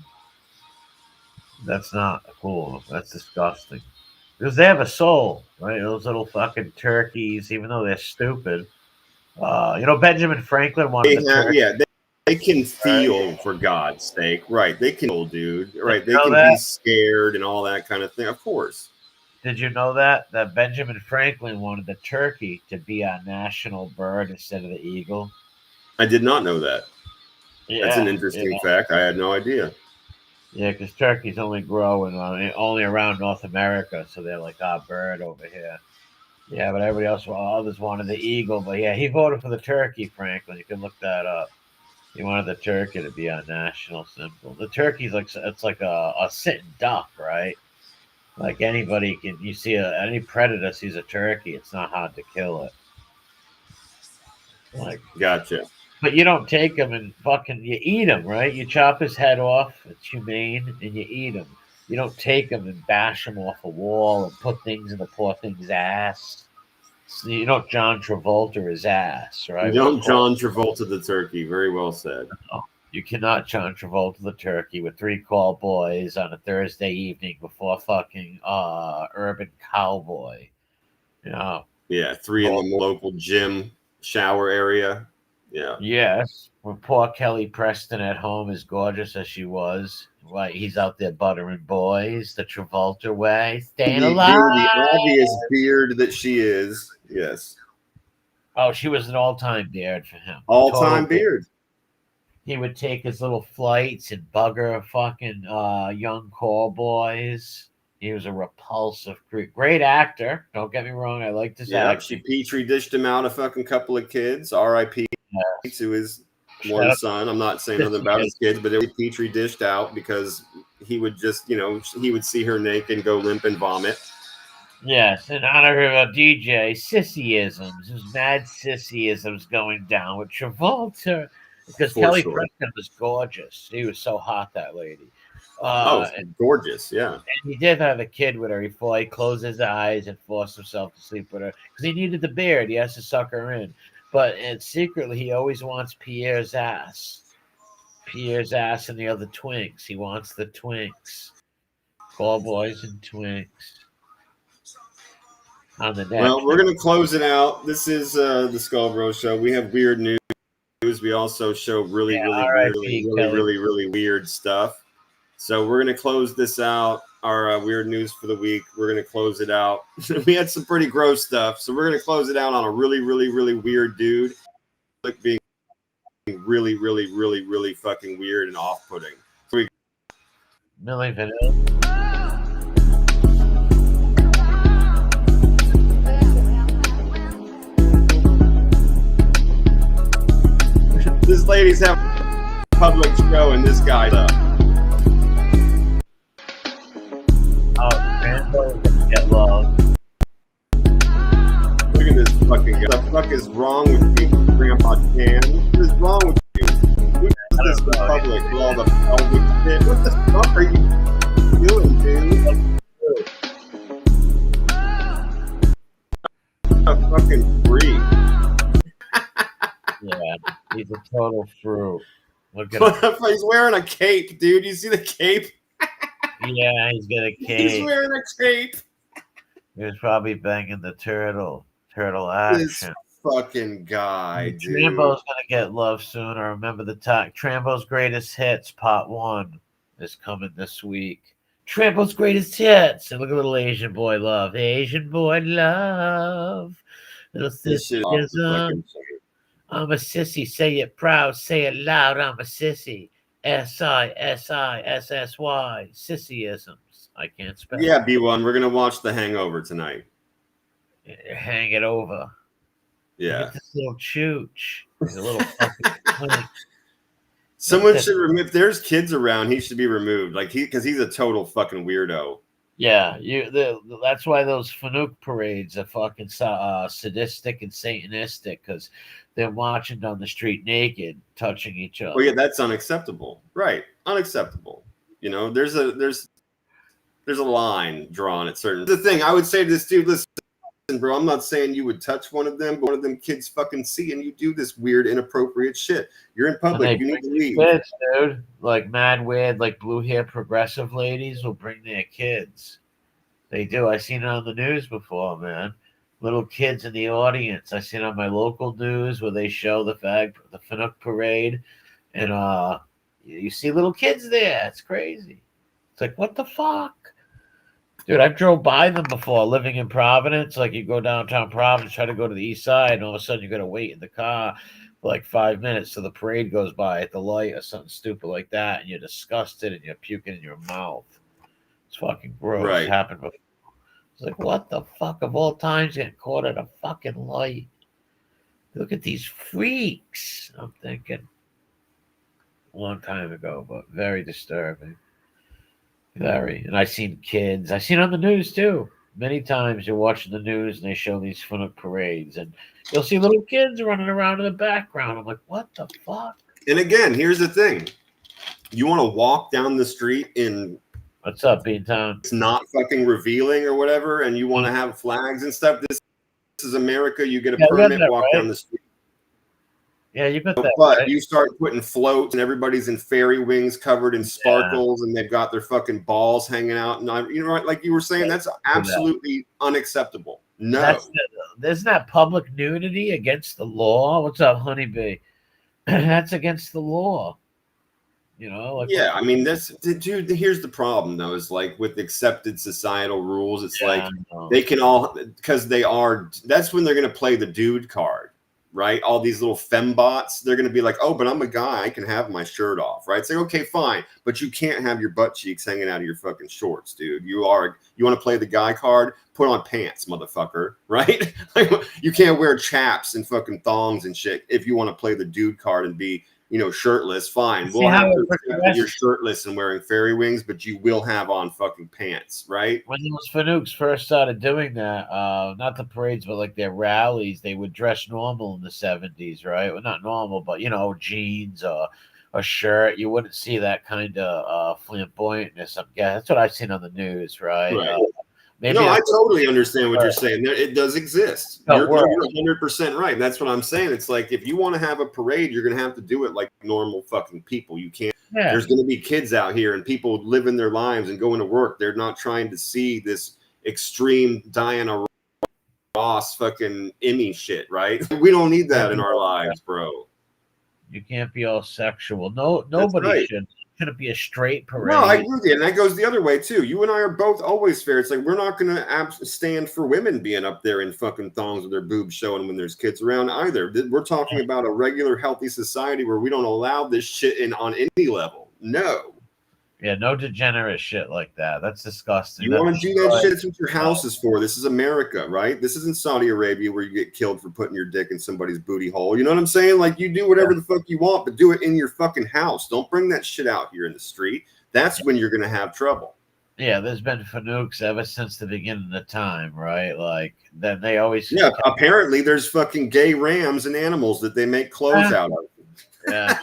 That's not cool. That's disgusting. Because they have a soul, right? Those little fucking turkeys, even though they're stupid. Benjamin Franklin wanted They can feel, for God's sake, right? They can feel, dude, right? They can be scared and all that kind of thing. Of course. Did you know that Benjamin Franklin wanted the turkey to be our national bird instead of the eagle? I did not know that. Yeah, that's an interesting fact. I had no idea. Yeah, because turkeys only grow only around North America, so they're like our bird over here. Yeah, but everybody else, others wanted the eagle. But yeah, he voted for the turkey, Franklin. You can look that up. He wanted the turkey to be our national symbol. The turkey's it's like a sitting duck, right? Like anybody can, you see any predator sees a turkey, it's not hard to kill it. Like, gotcha. But you don't take him and you eat him, right? You chop his head off, it's humane, and you eat him. You don't take him and bash him off a wall and put things in the poor thing's ass. You don't John Travolta his ass, right? You don't John Travolta the turkey. Very well said. No, you cannot John Travolta the turkey with 3 call boys on a Thursday evening before fucking Urban Cowboy. Yeah, 3 in the local gym shower area. Yeah. Yes. When poor Kelly Preston at home, as gorgeous as she was, he's out there buttering boys the Travolta way, staying alive. The obvious beard that she is. Yes. Oh, she was an all-time beard for him. All-time beard. He would take his little flights and bugger fucking young call boys. He was a repulsive, great actor. Don't get me wrong. I liked his acting. She petri dished him out a fucking couple of kids. R.I.P. to his one son. I'm not saying nothing about his kids, but it was petri dished out because he would just, he would see her naked and go limp and vomit. Yes, in honor of a DJ, sissyisms. There's mad sissyisms going down with Travolta because Kelly Preston was gorgeous. She was so hot, that lady. Gorgeous, yeah. And he did have a kid with her. He closed his eyes and forced himself to sleep with her because he needed the beard. He has to suck her in. But secretly, he always wants Pierre's ass. Pierre's ass and the other twinks. He wants the twinks. Call boys and twinks. On the next. Well, we're going to close it out. This is the Skullbro Show. We have weird news. We also show really weird stuff. So we're going to close this out. Our weird news for the week. We're going to close it out. We had some pretty gross stuff. So we're going to close it out on a really weird dude. Like being really fucking weird and off-putting. So Millie Vanilli. ladies have a public show and this guy's up. Oh, Rambo's gonna get love. Look at this fucking guy. What the fuck is wrong with you, Grandpa Chan? What is wrong with you? Who does this in public with all the pelvic shit? What the fuck are you doing, dude? A fucking freak. Yeah, he's a total fruit. Look at him. He's wearing a cape, dude. You see the cape? Yeah, he's got a cape. He's wearing a cape. He was probably banging the turtle This action. fucking guy, dude. Trambo's gonna get love soon. I remember the time. Trambo's Greatest Hits Part 1 is coming this week. Trambo's Greatest Hits. And look at little Asian boy love. Asian boy love. Little This shit sissy. I'm a sissy. Say it proud. Say it loud. I'm a sissy. SISISSY. Sissyisms. I can't spell. Yeah, B1. We're gonna watch The Hangover tonight. Hang it over. Yeah. Look at this little chooch. He's a little fucking Someone should remove. If there's kids around, he should be removed. Like because he's a total fucking weirdo. Yeah, that's why those Fanuc parades are fucking sadistic and satanistic, because they're marching down the street naked, touching each other. Well, yeah, that's unacceptable. Right, unacceptable. You know, there's a line drawn at certain. The thing I would say to this dude, listen, bro, I'm not saying you would touch one of them, but one of them kids fucking see and you do this weird, inappropriate shit. You're in public. You need to leave. Kids, dude, like mad weird, like blue hair progressive ladies will bring their kids. They do. I seen it on the news before, man. Little kids in the audience. I seen it on my local news where they show the Fanuc parade, and you see little kids there. It's crazy. It's like, what the fuck? Dude, I've drove by them before, living in Providence. Like, you go downtown Providence, try to go to the east side, and all of a sudden you got to wait in the car for like 5 minutes till the parade goes by at the light or something stupid like that, and you're disgusted and you're puking in your mouth. It's fucking gross. Right. It happened before. It's like, what the fuck of all times getting caught at a fucking light? Look at these freaks. I'm thinking a long time ago, but very disturbing. Very. And I seen kids. I seen on the news too. Many times you're watching the news and they show these Fanuc parades and you'll see little kids running around in the background. I'm like, what the fuck? And again, here's the thing. You want to walk down the street in What's up, Beantown? It's not fucking revealing or whatever, and you want to have flags and stuff. This is America. You get a permit, walk down the street. Yeah, you got that. But right? you start putting floats, and everybody's in fairy wings covered in sparkles, and they've got their fucking balls hanging out. And you know, like you were saying, that's absolutely unacceptable. No, isn't that public nudity against the law? What's up, honeybee? That's against the law. You know, like, yeah, I mean, that's dude. Here's the problem, though, is like with accepted societal rules, it's like they can all because they are. That's when they're going to play the dude card, right? All these little fembots, they're going to be like, oh, but I'm a guy, I can have my shirt off, right? It's like, okay, fine, but you can't have your butt cheeks hanging out of your fucking shorts, dude. You want to play the guy card? Put on pants, motherfucker, right? Like, you can't wear chaps and fucking thongs and shit if you want to play the dude card and be, you know, shirtless. Fine, we'll have to accept that you're shirtless and wearing fairy wings, but you will have on fucking pants, right? When those Fanucs first started doing that, not the parades, but like their rallies, they would dress normal in the 70s, right? Well, not normal, but you know, jeans or a shirt. You wouldn't see that kind of flamboyantness. Yeah, that's what I've seen on the news, right? Maybe I totally understand what you're saying. It does exist. You're 100% right. That's what I'm saying. It's like if you want to have a parade, you're going to have to do it like normal fucking people. You can't. Yeah. There's going to be kids out here and people living their lives and going to work. They're not trying to see this extreme Diana Ross fucking Emmy shit, right? We don't need that in our lives, bro. You can't be all sexual. Nobody should. Shouldn't be a straight parade. No, I agree with you, and that goes the other way too. You and I are both always fair. It's like we're not going to stand for women being up there in fucking thongs with their boobs showing when there's kids around either. We're talking about a regular, healthy society where we don't allow this shit in on any level. No. Yeah, no degenerate shit like that. That's disgusting. You want to do that shit? It's what your house is for. This is America, right? This isn't Saudi Arabia where you get killed for putting your dick in somebody's booty hole. You know what I'm saying? Like, you do whatever the fuck you want, but do it in your fucking house. Don't bring that shit out here in the street. That's when you're going to have trouble. Yeah, there's been fanukes ever since the beginning of time, right? Like, then they always. Yeah, apparently there's fucking gay rams and animals that they make clothes out of. Yeah.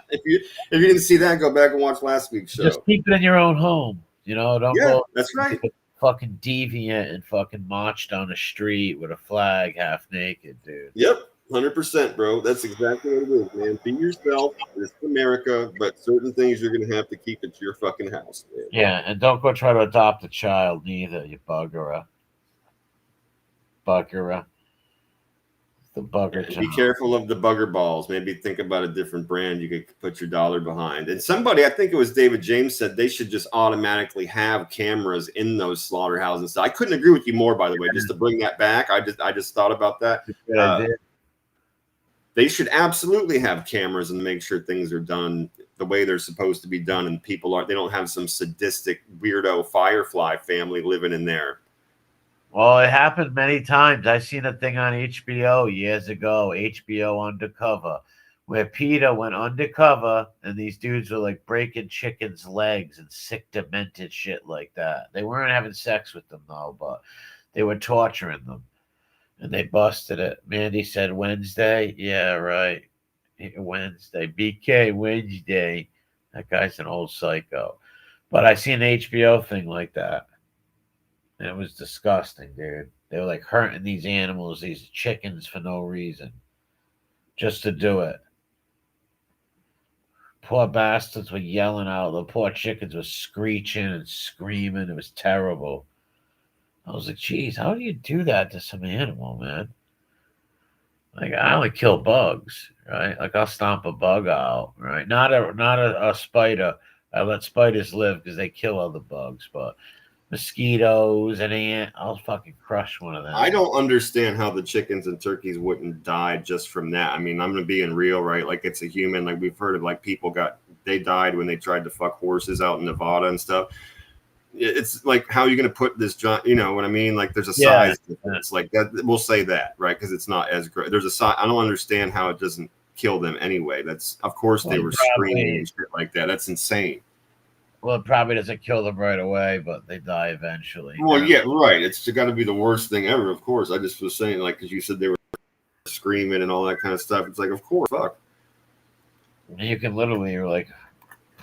if you didn't see that, go back and watch last week's show. Just keep it in your own home. Don't go. That's right. Fucking deviant and fucking march down the street with a flag half naked, dude. Yep. 100%, bro. That's exactly what it is, man. Be yourself. It's America, but certain things you're going to have to keep at your fucking house, man. Yeah, and don't go try to adopt a child neither, you buggerer. The bugger child. Be careful of the bugger balls. Maybe think about a different brand you could put your dollar behind. And somebody, I think it was David James, said they should just automatically have cameras in those slaughterhouses. So I couldn't agree with you more, by the way, just to bring that back. I just thought about that. They should absolutely have cameras and make sure things are done the way they're supposed to be done, and they don't have some sadistic weirdo Firefly family living in there. Well, it happened many times. I seen a thing on HBO years ago, HBO Undercover, where PETA went undercover and these dudes were like breaking chickens' legs and sick, demented shit like that. They weren't having sex with them though, but they were torturing them. And they busted it. Mandy said Wednesday. Yeah, right. Wednesday. BK Wednesday. That guy's an old psycho. But I seen an HBO thing like that. And it was disgusting, dude. They were like hurting these animals, these chickens for no reason. Just to do it. Poor bastards were yelling out. The poor chickens were screeching and screaming. It was terrible. I was like, geez, how do you do that to some animal, man? Like, I only kill bugs, right? Like, I'll stomp a bug out, right? Not a spider. I let spiders live because they kill other bugs, but mosquitoes and ant, I'll fucking crush one of them. I don't understand how the chickens and turkeys wouldn't die just from that. I mean, I'm gonna be real, right? Like, it's a human. Like, we've heard of like people they died when they tried to fuck horses out in Nevada and stuff. It's like, how are you going to put this giant, you know what I mean? Like, there's a size difference like that. We'll say that, right? Because it's not as great. There's a size. I don't understand how it doesn't kill them anyway. That's, of course, they were screaming and shit like that. That's insane. Well, it probably doesn't kill them right away, but they die eventually. Well, yeah, right. It's got to be the worst thing ever, of course. I just was saying, like, because you said they were screaming and all that kind of stuff. It's like, of course, fuck. You can literally, like,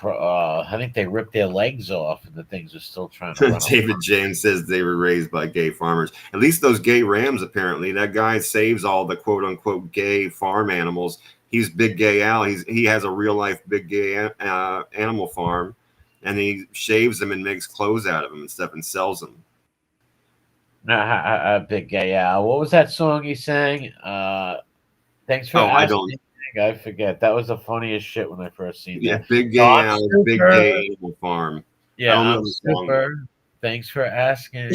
I think they ripped their legs off, and the things are still trying to run. David James says they were raised by gay farmers. At least those gay rams, apparently. That guy saves all the quote unquote gay farm animals. He's Big Gay Al. He has a real life Big Gay animal farm, and he shaves them and makes clothes out of them and stuff and sells them. Big Gay Al. What was that song he sang? Thanks for asking. I forget. That was the funniest shit when I first seen that. Yeah, Big Gay Al, Big Gay Animal Farm. Yeah, I'm super. Thanks for asking.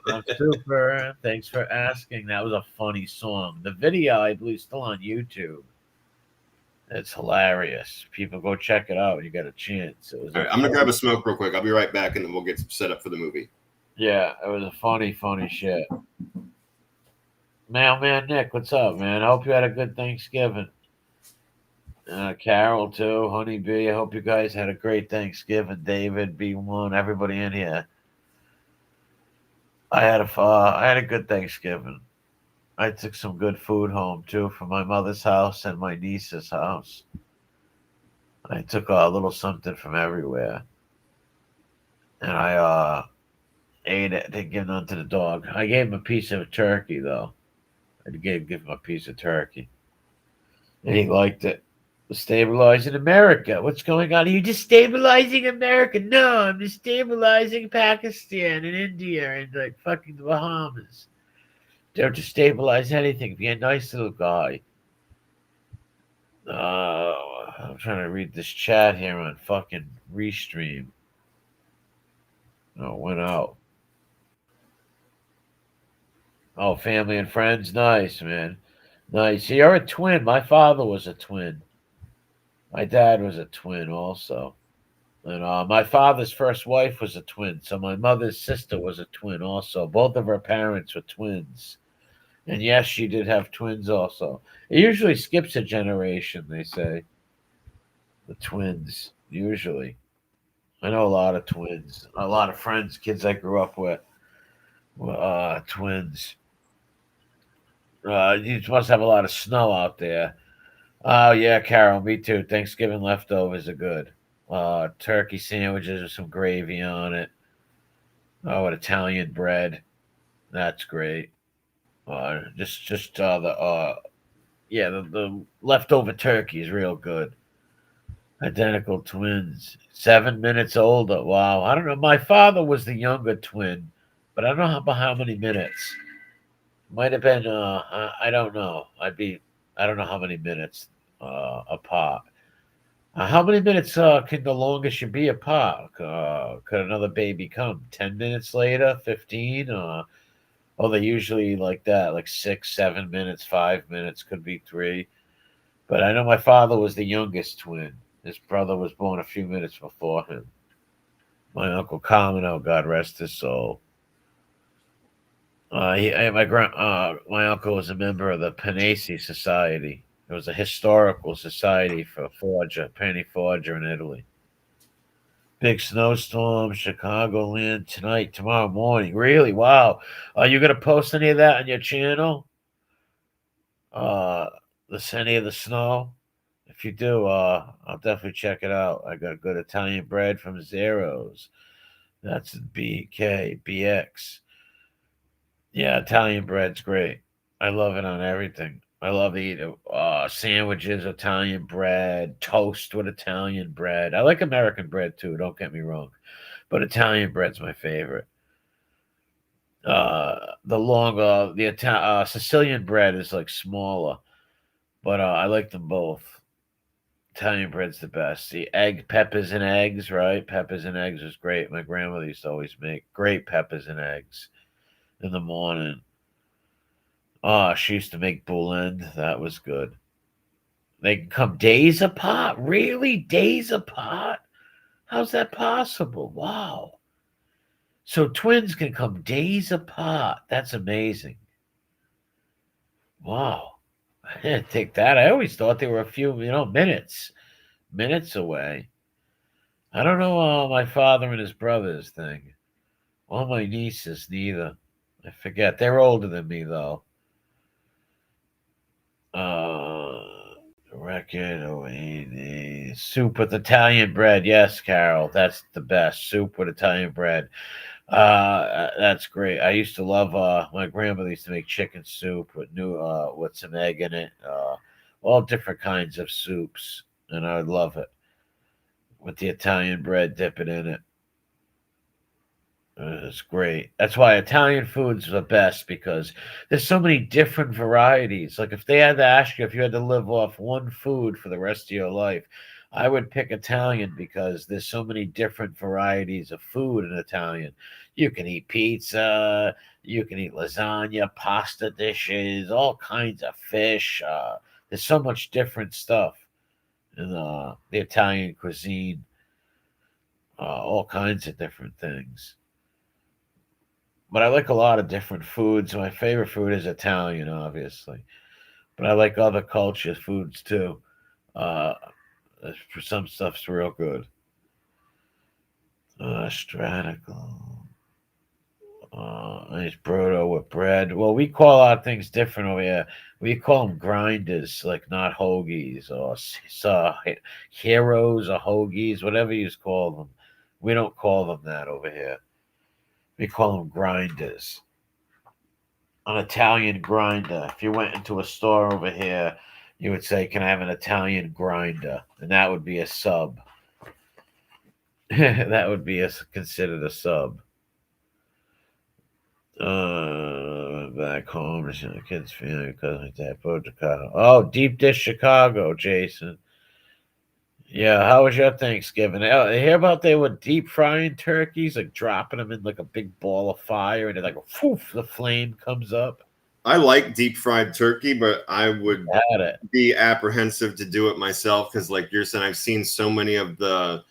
I'm super. Thanks for asking. That was a funny song. The video, I believe, is still on YouTube. It's hilarious. People go check it out. You got a chance. All right, I'm gonna grab a smoke real quick. I'll be right back, and then we'll get set up for the movie. Yeah, it was a funny shit. Mailman Nick, what's up, man? I hope you had a good Thanksgiving. Carol, too. Honeybee, I hope you guys had a great Thanksgiving. David, B1, everybody in here. I had a good Thanksgiving. I took some good food home, too, from my mother's house and my niece's house. I took a little something from everywhere. And I ate it. Didn't give none to the dog. I gave him a piece of turkey, though. I gave him a piece of turkey. And he liked it. Destabilizing America. What's going on? Are you destabilizing America? No, I'm destabilizing Pakistan and India and like fucking the Bahamas. Don't destabilize anything. Be a nice little guy. I'm trying to read this chat here on fucking Restream. Oh, it went out. Oh, family and friends. Nice, man. Nice. You're a twin. My father was a twin. My dad was a twin also. And my father's first wife was a twin, so my mother's sister was a twin also. Both of her parents were twins. And yes, she did have twins also. It usually skips a generation, they say. The twins, usually. I know a lot of twins. A lot of friends, kids I grew up with, were twins. You must have a lot of snow out there. Oh, yeah, Carol, me too. Thanksgiving leftovers are good. Turkey sandwiches with some gravy on it. Oh, with Italian bread. That's great. Just the leftover turkey is real good. Identical twins, 7 minutes older. Wow, I don't know. My father was the younger twin, but I don't know how many minutes. Might have been. I don't know. I don't know how many minutes apart. How many minutes can the longest you be apart? Could another baby come? 10 minutes later, 15? Oh, they usually like that, like 6, 7 minutes, 5 minutes, could be three. But I know my father was the youngest twin. His brother was born a few minutes before him. My uncle Camino, God rest his soul. My uncle was a member of the Panesi Society. It was a historical society for penny forger in Italy. Big snowstorm, Chicagoland tonight, tomorrow morning. Really? Wow. Are you gonna post any of that on your channel? Uh, any of the snow? If you do, I'll definitely check it out. I got good Italian bread from Zeros. That's BK BX. Yeah, Italian bread's great. I love it on everything. I love to eat sandwiches, Italian bread, toast with Italian bread. I like American bread too. Don't get me wrong, but Italian bread's my favorite. Sicilian bread is like smaller, but I like them both. Italian bread's the best. The peppers and eggs, right? Peppers and eggs is great. My grandmother used to always make great peppers and eggs in the morning. Oh, she used to make boulend. That was good. They can come days apart. Really? Days apart? How's that possible? Wow. So twins can come days apart. That's amazing. Wow. I didn't think that. I always thought they were a few, minutes away. I don't know my father and his brothers thing. All my nieces, neither. I forget. They're older than me, though. Uh, Record soup with Italian bread. Yes, Carol, that's the best. Soup with Italian bread. That's great. I used to love. My grandmother used to make chicken soup with some egg in it. All different kinds of soups, and I would love it with the Italian bread. Dip it in it. It's great. That's why Italian food's the best because there's so many different varieties. Like if they had to ask you if you had to live off one food for the rest of your life, I would pick Italian because there's so many different varieties of food in Italian. You can eat pizza, you can eat lasagna, pasta dishes, all kinds of fish. There's so much different stuff in the Italian cuisine. All kinds of different things. But I like a lot of different foods. My favorite food is Italian, obviously, but I like other cultures' foods too. Uh, for some stuff's real good. Stratical. Nice brodo with bread. Well, we call our things different over here. We call them grinders, like not hoagies or heroes or hoagies, whatever you call them. We don't call them that over here. We call them grinders. An Italian grinder. If you went into a store over here, you would say, "Can I have an Italian grinder?" And that would be a sub. That would be considered a sub. Back home, kids feeling because of that Chicago. Oh, deep dish Chicago, Jason. Yeah, how was your Thanksgiving? I hear about they were deep frying turkeys, like dropping them in like a big ball of fire, and then like poof, the flame comes up. I like deep fried turkey, but I would Had it. be apprehensive to do it myself because, like you're saying, I've seen so many of the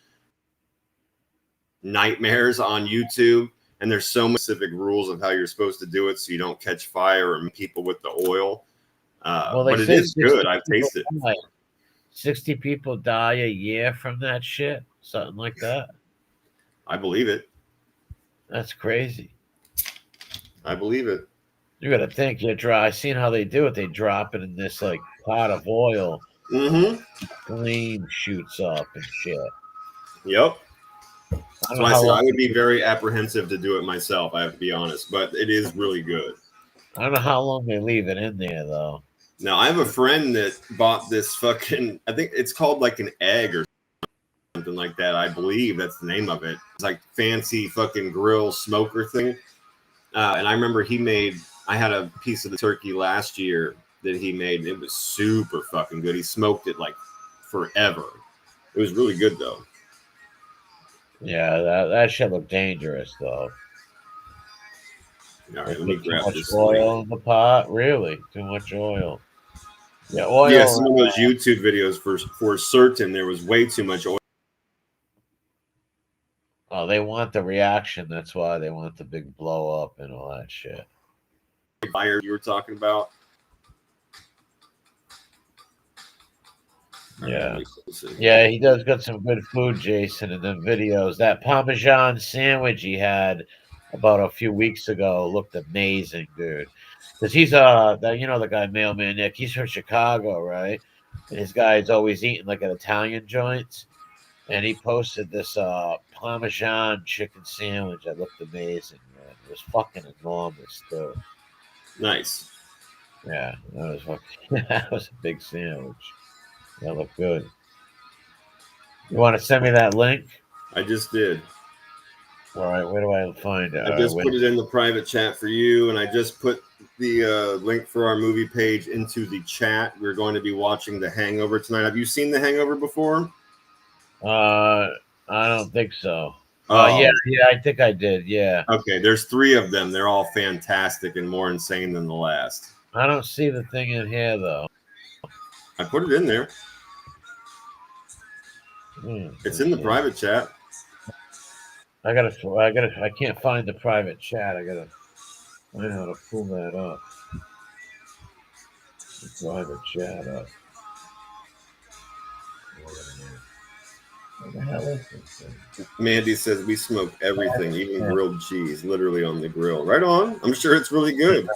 nightmares on YouTube. And there's so many specific rules of how you're supposed to do it so you don't catch fire or people with the oil. Well, they But it say is good. I've tasted it. 60 people die a year from that shit, something like that. I believe it. That's crazy. I believe it. You got to think you're dry. I seen how they do it. They drop it in this like pot of oil. Mm-hmm. Flame shoots up and shit. Yep. I So I said I would be very apprehensive to do it myself. I have to be honest, but it is really good. I don't know how long they leave it in there though. Now I have a friend that bought this fucking. I think it's called like an egg or something like that. I believe that's the name of it. It's like fancy fucking grill smoker thing. And I remember I had a piece of the turkey last year that he made, and it was super fucking good. He smoked it like forever. It was really good though. Yeah, that shit looked dangerous though. All right, let me grab this oil in the pot. Really, too much oil. Yeah, oil. Yeah, some of those YouTube videos for certain there was way too much oil. Oh, they want the reaction. That's why they want the big blow up and all that shit. Fire you were talking about. Yeah. Yeah, he does got some good food, Jason, in the videos. That Parmesan sandwich he had about a few weeks ago looked amazing, dude. Because he's the guy Mailman Nick, he's from Chicago, right? And his guy's always eating like at Italian joints. And he posted this Parmesan chicken sandwich that looked amazing, man. It was fucking enormous, too. Nice. Yeah, that was a big sandwich. That looked good. You want to send me that link? I just did. All right, where do I find it? I just put it in the private chat for you, and I just put the link for our movie page into the chat. We're going to be watching The Hangover tonight. Have you seen The Hangover before? I don't think so. Oh. Yeah, I think I did. Yeah. Okay, there's 3 of them. They're all fantastic and more insane than the last. I don't see the thing in here though. I put it in there. It's in the private chat. I can't find the private chat. I gotta find how to pull that up. The private chat up. What the hell is this thing? Mandy says we smoke everything, even grilled cheese, literally on the grill. Right on. I'm sure it's really good.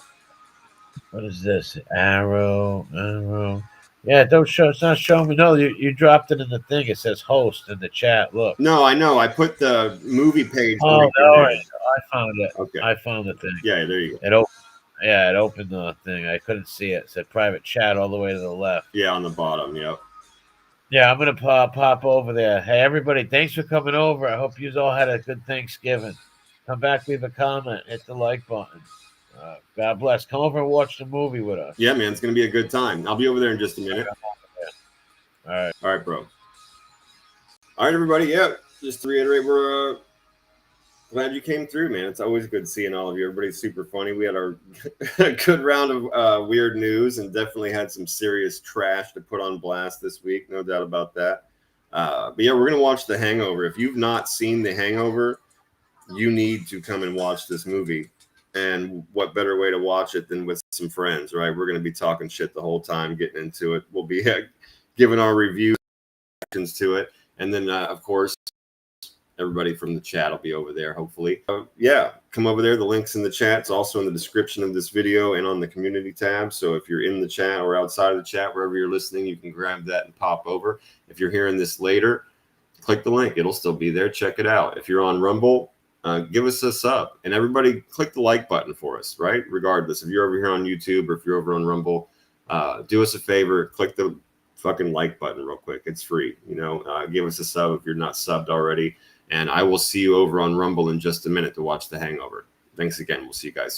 What is this? Arrow. Yeah, don't show. It's not showing me. No, you dropped it in the thing. It says host in the chat. Look. No, I know. I put the movie page. Oh, no, I found it. Okay. I found the thing. Yeah, there you go. It opened the thing. I couldn't see it. It said private chat all the way to the left. Yeah, on the bottom. Yep. Yeah, I'm gonna pop over there. Hey, everybody, thanks for coming over. I hope you all had a good Thanksgiving. Come back, leave a comment, hit the like button. God bless. Come over and watch the movie with us. Yeah, man, it's gonna be a good time. I'll be over there in just a minute. All right, bro. All right, everybody. Yeah, just to reiterate, we're glad you came through, man. It's always good seeing all of you. Everybody's super funny. We had our good round of weird news and definitely had some serious trash to put on blast this week. No doubt about that. But yeah, we're going to watch The Hangover. If you've not seen The Hangover, you need to come and watch this movie. And what better way to watch it than with some friends, right? We're going to be talking shit the whole time, getting into it. We'll be giving our reviews to it. And then, of course, everybody from the chat will be over there, hopefully. Yeah, come over there. The link's in the chat. It's also in the description of this video and on the community tab. So if you're in the chat or outside of the chat, wherever you're listening, you can grab that and pop over. If you're hearing this later, click the link. It'll still be there. Check it out. If you're on Rumble, give us a sub. And everybody click the like button for us, right? Regardless, if you're over here on YouTube or if you're over on Rumble, do us a favor. Click the fucking like button real quick. It's free. Give us a sub if you're not subbed already. And I will see you over on Rumble in just a minute to watch The Hangover. Thanks again. We'll see you guys soon.